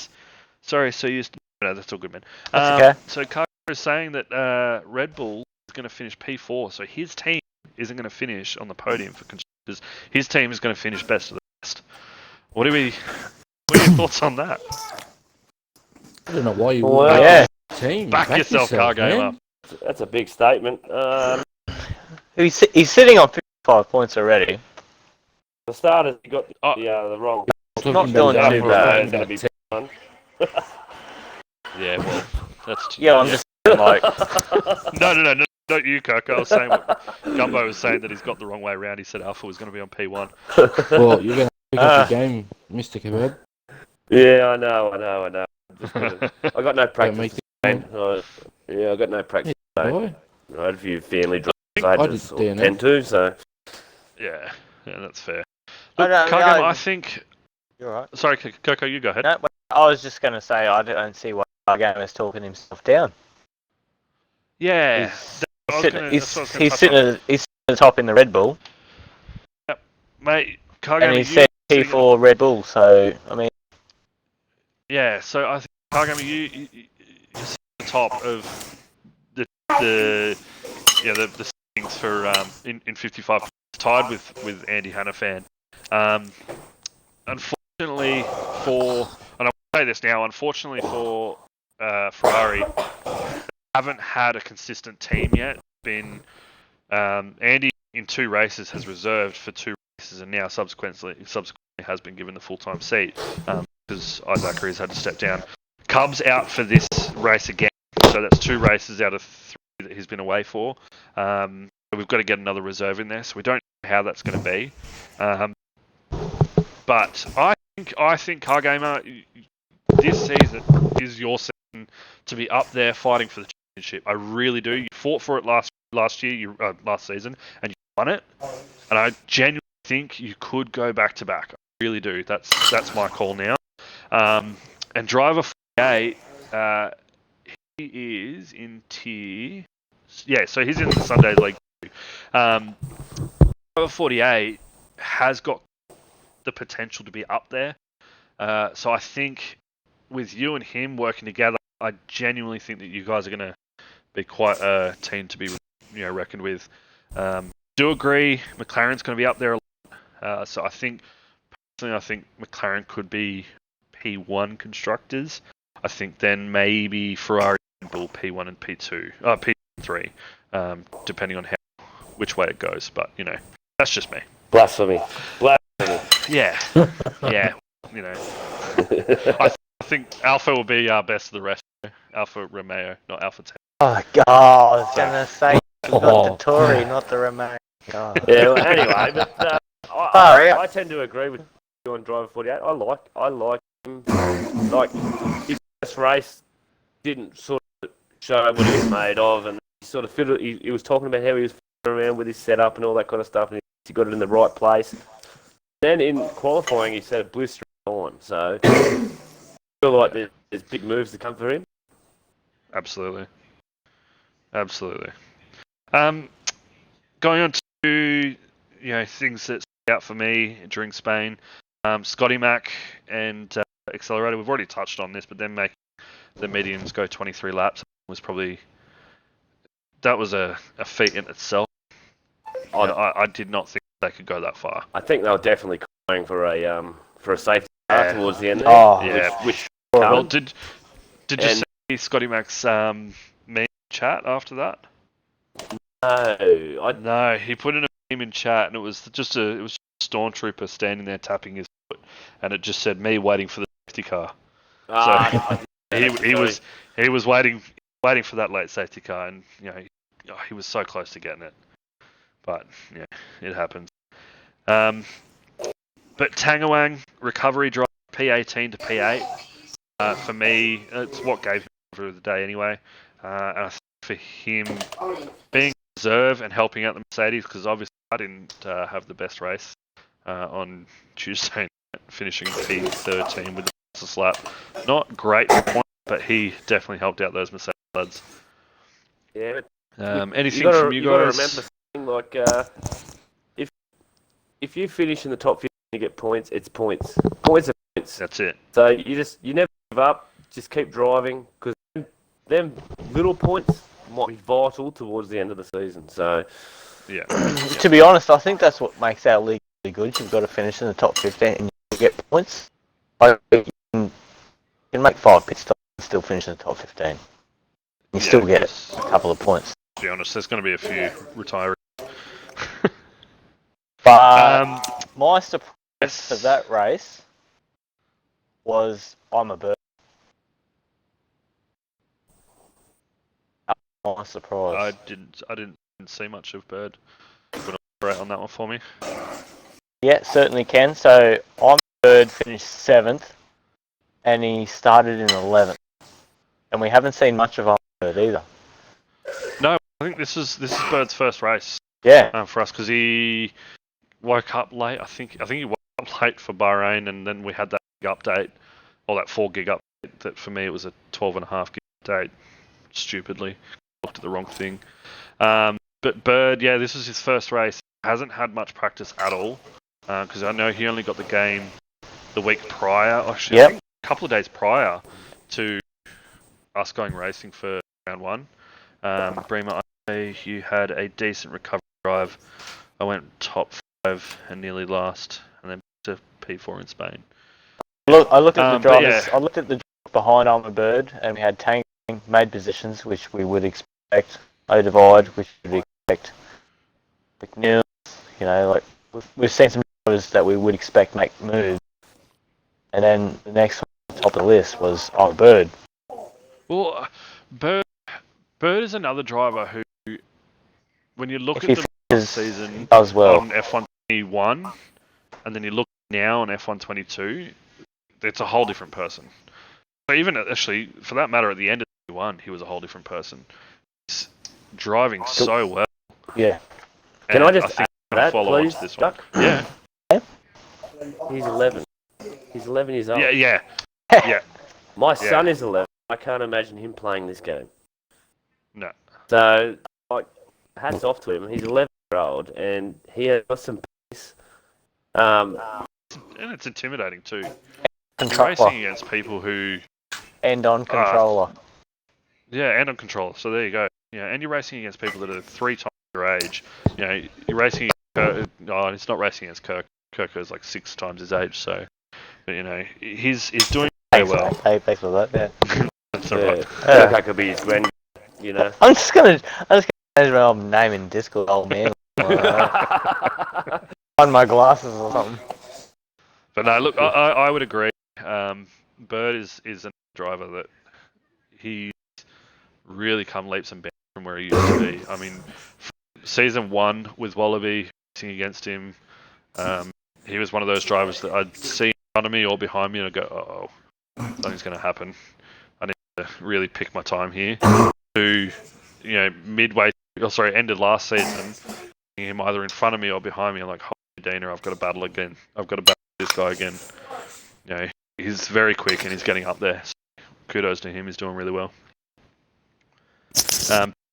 sorry, so you no, that's all good, man. That's okay. So Car Gamer is saying that Red Bull is going to finish P4, so his team isn't going to finish on the podium for constructors. His team is going to finish best of the best. What are your thoughts on that? I don't know why you team. Back yourself, Car Gamer. That's a big statement. He's sitting on 55 points already. For starters, he got the wrong. Not doing too bad. Going to be fun. Yeah, well, that's I'm just like no. not you, Coco. I was saying what Gumbo was saying that he's got the wrong way around. He said Alpha was going to be on P1. Well, you're going to pick up your game, Mr. Kebab. Yeah, I know. I got no practice. make Man. I got no practice. Boy. I had a few family drives I I had did to sort of DNF. tend to, so. Yeah, that's fair. I Look, don't- Kagam, yeah, I think... You're right. Sorry, Coco, you go ahead. No, I was just going to say I don't see why Gamer's talking himself down. Yeah. He's I was sitting, gonna- he's, that's what I was gonna he's, touch sitting on. at, he's sitting at the top in the Red Bull, Mate, Kagam, and he you... said P4 Red Bull, so, I mean... Yeah, so I think Kagami, you're at the top of the standings for in 55, tied with Andy Hannafan. Unfortunately for, and I'll say this now, unfortunately for Ferrari, they haven't had a consistent team yet. Been Andy in 2 races has reserved for 2 races, and now subsequently has been given the full-time seat because Isaac has had to step down. Cub's out for this race again, so that's 2 races out of 3 that he's been away for. So we've got to get another reserve in there, so we don't know how that's going to be. But I think Cargamer, this season is your season to be up there fighting for the championship. I really do. You fought for it last season, and you won it. And I genuinely think you could go back to back. I really do. That's my call now. And driver 48, he is in tier. Yeah, so he's in the Sunday League. Driver 48 has got the potential to be up there. So I think with you and him working together, I genuinely think that you guys are going to be quite a team to be, reckoned with. Do agree, McLaren's going to be up there a lot. So I think McLaren could be P1 constructors. I think then maybe Ferrari will P1 and P3, depending on which way it goes. But that's just me. Blasphemy. Yeah, yeah. I think Alpha will be our best of the rest. Alpha Romeo, not Alpha 10. Oh, God, I was going to say, you got the Tory, not the Romain. God. Yeah, well, anyway, but I tend to agree with you on driver 48. I like him. Like, his first race didn't sort of show what he was made of, and he sort of fiddled. He was talking about how he was fiddling around with his setup and all that kind of stuff, and he got it in the right place. Then in qualifying, he set a blister on, so I feel like there's big moves to come for him. Absolutely. Going on to things that stick out for me during Spain, Scotty Mac and Accelerator. We've already touched on this, but then making the medians go 23 laps was probably a feat in itself. I did not think they could go that far. I think they were definitely going for a safety car towards the end. Oh, yeah. Which Well, did you see Scotty Mac's meme chat after that? No, he put in a meme in chat, and it was just a stormtrooper standing there tapping his foot, and it just said me waiting for the safety car. He was waiting for that late safety car, and he was so close to getting it, but it happens. But Tangawang recovery drive P18 to P8 for me, it's what gave him over the day anyway. And I think for him being reserve and helping out the Mercedes, because obviously I didn't have the best race on Tuesday night, finishing P13 with the fastest lap. Not great point, but he definitely helped out those Mercedes lads. Yeah. Anything from you guys? You got to remember like if you finish in the top 15, you get points. It's points. Points are points. That's it. So you never give up. Just keep driving, because them little points might be vital towards the end of the season. So yeah. To be honest, I think that's what makes our league really good. You've got to finish in the top 15 and you get points. Like, you can make 5 pit stops and still finish in the top 15. You still get a couple of points. To be honest, there's going to be a few retirees. But my surprise for that race was I'm a bird. Nice surprise. I didn't see much of Bird. Could elaborate on that one for me? Yeah, certainly can. So I'm Bird finished 7th, and he started in 11th, and we haven't seen much of Bird either. No, I think this is Bird's first race Yeah, for us because he woke up late. I think he woke up late for Bahrain, and then we had that big update, or that 4 gig update. That for me it was a 12.5 gig update. Stupidly looked at the wrong thing. But Bird, yeah, this was his first race. Hasn't had much practice at all because I know he only got the game the week prior. Actually, Yep. I think a couple of days prior to us going racing for round 1. Bremer, you had a decent recovery drive. I went top 5 and nearly last, and then to P4 in Spain. look, I looked at the but drivers. yeah. I looked at the driver behind Armour Bird, and we had Tang made positions, which we would expect. O Divide, which we would expect. McNeil, like we've seen some drivers that we would expect make moves, and then the next one on the top of the list was Armour Bird. Well, Bird is another driver who, when you look If at he the finishes, season does well. on F121, and then you look now on F122, it's a whole different person. So even actually, for that matter, at the end of 21, he was a whole different person. He's driving so well. Yeah. Can I just think add I'm gonna that, follow on please, to this one. Duck? Yeah. He's 11. He's 11 years old. Yeah. My son is 11. I can't imagine him playing this game. No. So, hats off to him. He's 11-year-old, and he has got some pace. And it's intimidating too. You're Controller. racing against people who... And on controller. Yeah, and on controller. So there you go. Yeah, and you're racing against people that are 3 times your age. You're racing against it's not racing against Kirk. Kirk is like 6 times his age, so... But, he's doing very well. Thanks for that, yeah. That's alright. That could be his grand, I'm just gonna change my old name in Discord, old man. On my glasses or something. But no, look, I would agree. Bird is a driver that he's really come leaps and bounds from where he used to be. I mean, season 1 with Wallaby racing against him, he was one of those drivers that I'd see in front of me or behind me and I'd go, something's going to happen. I need to really pick my time here. To, ended last season, him either in front of me or behind me. I'm like, holy Dina, I've got to battle again. I've got to battle this guy again. He's very quick and he's getting up there. So kudos to him. He's doing really well.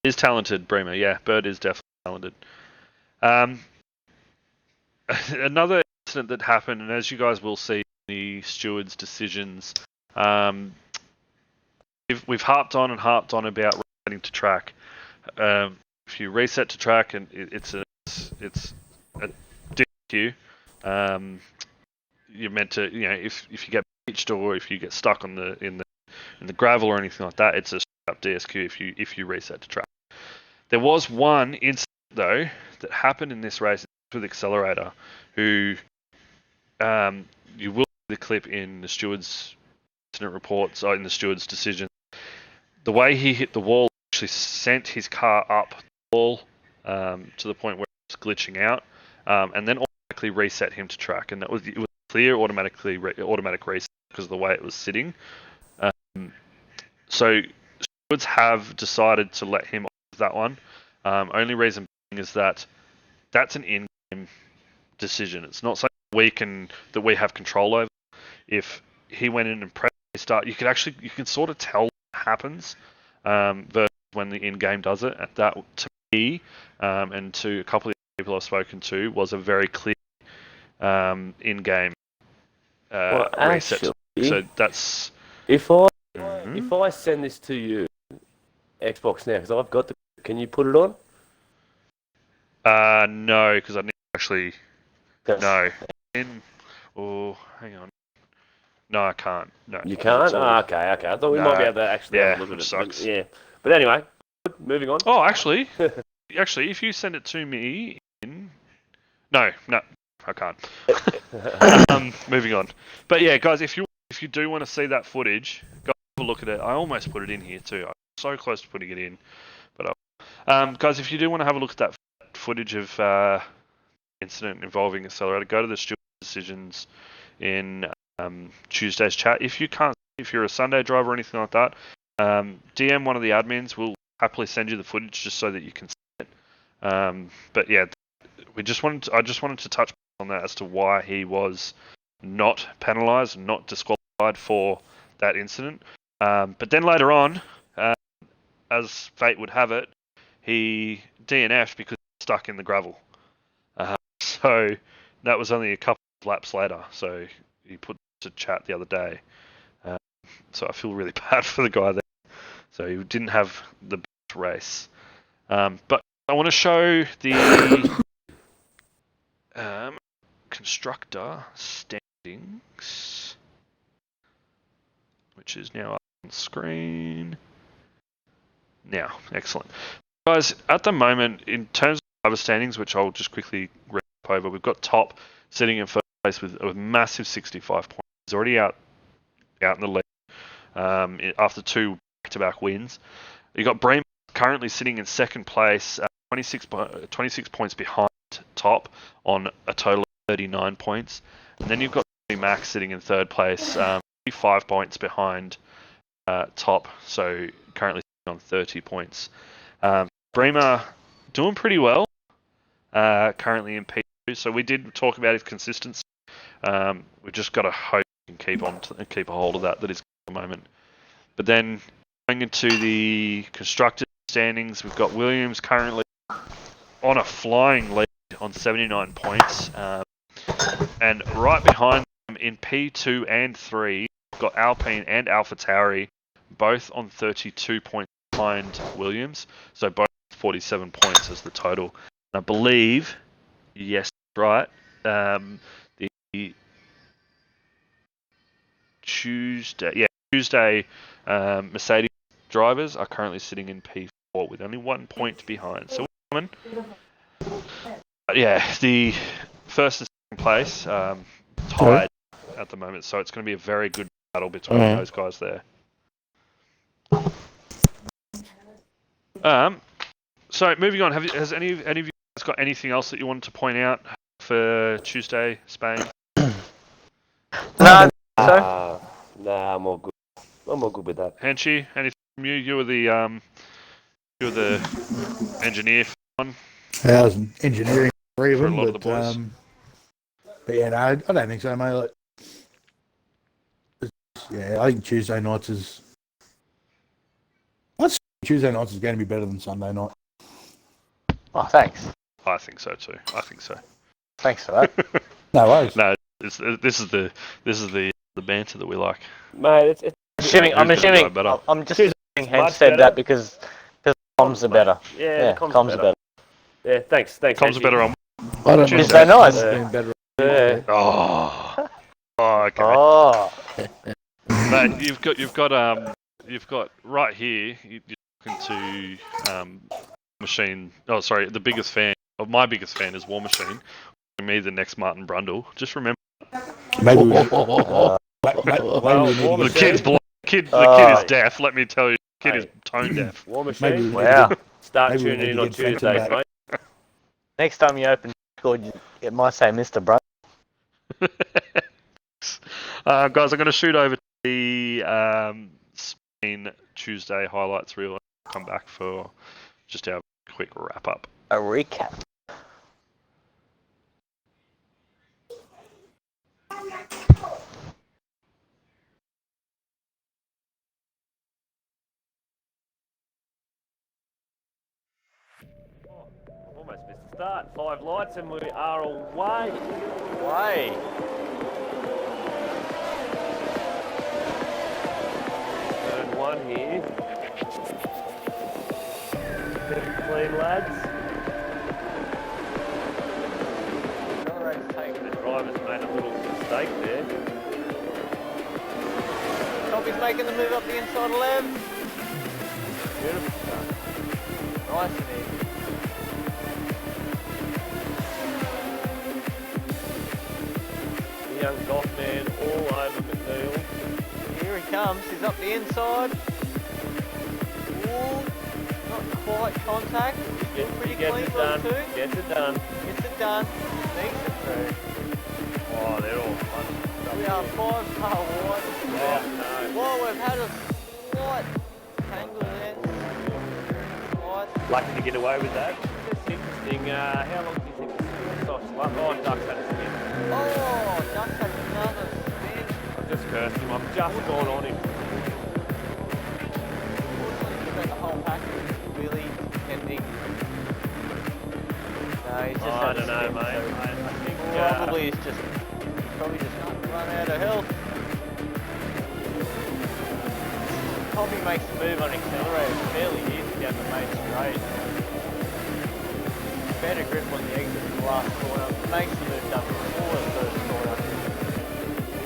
He's talented, Bremer. Yeah, Bird is definitely talented. Another incident that happened, and as you guys will see in the stewards' decisions, we've harped on about resetting to track. If you reset to track and it's a DQ, you're meant to, if you get beached or if you get stuck in the gravel or anything like that, it's a straight up DSQ if you reset to track. There was one incident though that happened in this race with Accelerator, who you will see the clip in the stewards' incident reports or in the stewards' decision. The way he hit the wall actually sent his car up the wall to the point where it was glitching out, and then automatically reset him to track. And it was clear automatic reset because of the way it was sitting. So stewards have decided to let him off that one. Only reason being is that that's an in-game decision. It's not something that we have control over. If he went in and pressed restart, you can sort of tell what happens versus when the in-game does it. And that, to me, and to a couple of people I've spoken to, was a very clear in-game reset. So that's... If I send this to you, Xbox now, because I've got can you put it on? No, because I need to actually... Yes. No. Hang on. No, I can't. No. You can't? Okay. I thought we might be able to actually have a look at it. Sucks. But anyway, moving on. Oh, actually, if you send it to me No, I can't. Moving on. But yeah, guys, if you do want to see that footage, go have a look at it. I almost put it in here too. I'm so close to putting it in, but Guys, if you do want to have a look at that footage of incident involving Accelerator, go to the Stewart decisions in Tuesday's chat. If you can't, if you're a Sunday driver or anything like that, DM one of the admins. We'll happily send you the footage just so that you can see it. But yeah, I just wanted to touch on that as to why he was not penalised, not disqualified for that incident. But then later on, as fate would have it, he DNF'd because he was stuck in the gravel. So that was only a couple of laps later. So he put to chat the other day. So I feel really bad for the guy there. So he didn't have the best race. But I want to show the constructor standings, which is now up on screen. Now, excellent. Guys, at the moment, in terms of driver standings, which I'll just quickly wrap over, we've got Top sitting in first place with a massive 65 points. He's already out in the lead after 2 back-to-back wins. You've got Bream currently sitting in second place, 26 points behind Top on a total of 39 points. And then you've got Max sitting in third place, 5 points behind Top, so currently on 30 points. Bremer doing pretty well, currently in P2, so we did talk about his consistency. We've just got to hope he can keep a hold of that is at the moment. But then going into the constructor standings, we've got Williams currently on a flying lead on 79 points, and right behind them in P2 and 3, we've got Alpine and AlphaTauri both on 32 points behind Williams, so both 47 points as the total. And I believe, yes, right, the Tuesday Mercedes drivers are currently sitting in P4 with only 1 point behind. So we're coming. But yeah, the first and second place tied at the moment, so it's going to be a very good battle between those guys there. So moving on, has any of you guys got anything else that you wanted to point out for Tuesday, Spain? No, so Nah, I'm all good. I'm all good with that. Henshi, anything from you? You were the engineer for one. I was engineering three of For a them, lot of the boys. But yeah, no, I don't think so, mate. Like, yeah, I think Tuesday nights is. Tuesday nights is going to be better than Sunday night. oh, thanks. I think so too. I think so. Thanks for that. No worries. No, this is the banter that we like. Mate, it's I'm Who's gonna assuming. go better? I'm just Tuesday's assuming Hen much said better. that because comms are better. yeah, the comms are better. Yeah, thanks. Comms Angie. are better on. I don't Tuesday. know. It's so nice. It's been better. Yeah. Oh, okay. Oh, Mate, you've got right here. You're talking to Machine. Oh, sorry. The biggest fan of my biggest fan is War Machine. Me, the next Martin Brundle. Just remember, Maybe we need Well, the kid's blind. The kid is deaf. Let me tell you, the kid is tone deaf. War maybe Machine. we need wow. Start maybe we tuning need in to on get Phantom Tuesdays, back. mate. Next time you open Discord, it might say Mr. Brother. Guys, I'm going to shoot over to the Spain Tuesday highlights reel and come back for just our quick wrap up. A recap. Almost missed the start. 5 lights and we are away. Way. Turn 1 here. Bit of clean, lads. The driver's made a little mistake there. Tommy's making the move up the inside left. Beautiful start. Nice and easy. The young golf man all over McNeil. Here he comes. He's up the inside. Ooh. Not quite contact. Still pretty Gets clean it those done. two. Gets it done. Gets it done. Sneaks it through. Oh, they're all fun. We are 5-car wide. Oh, no. Whoa, we've had a slight tangle there. Slight. Lucky to get away with that. It's interesting. How long do you think the soft's left? Oh, Duck's had a spin. Oh, Duck had another spin. I've just cursed him. I've just gone on him. Unfortunately, the whole package is really pending. No, he's just I had a don't know, spin, mate. so I think probably he's just run out of health. Probably makes the move on accelerator fairly easy down the main straight. Better grip on the exit in the last corner. Makes the move done before the first corner.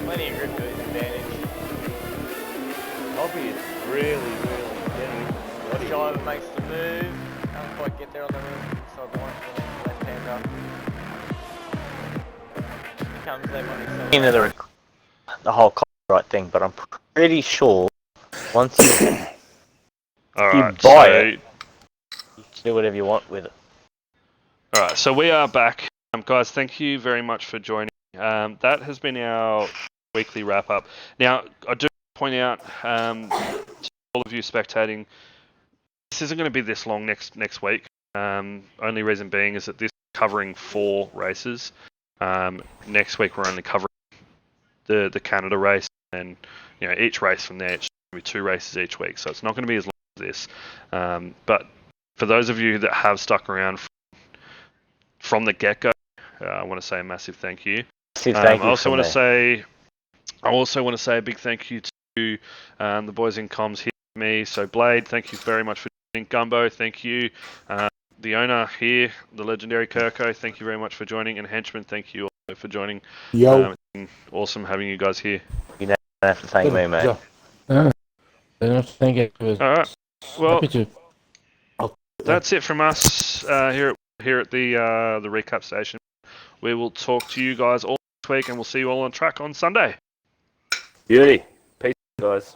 Plenty of grip to his advantage. Bobby is really getting Shiver makes the move. Can't quite get there on the inside line for the left hander. Comes them on accelerator. Into the whole copyright thing, but I'm pretty sure once you, All you right, buy so it, you can do whatever you want with it. all right, so we are back, guys. Thank you very much for joining. That has been our weekly wrap up. Now, I do point out to all of you spectating, this isn't going to be this long next week. Only reason being is that this is covering 4 races. Next week we're only covering the Canada race, and each race from there it's going to be 2 races each week, so it's not going to be as long as this. But for those of you that have stuck around from the get-go, I want to say a massive thank you. I also want to say a big thank you to the boys in comms here with me. So Blade, thank you very much for joining. Gumbo, thank you. The owner here, the legendary Kirko, thank you very much for joining. And Henchman, thank you also for joining. Yo. It's been awesome having you guys here. You don't have to thank me, mate. No, don't have to thank it. All right. Well, Happy to. that's it from us here at the recap station. We will talk to you guys all next week, and we'll see you all on track on Sunday. Beauty. Peace, guys.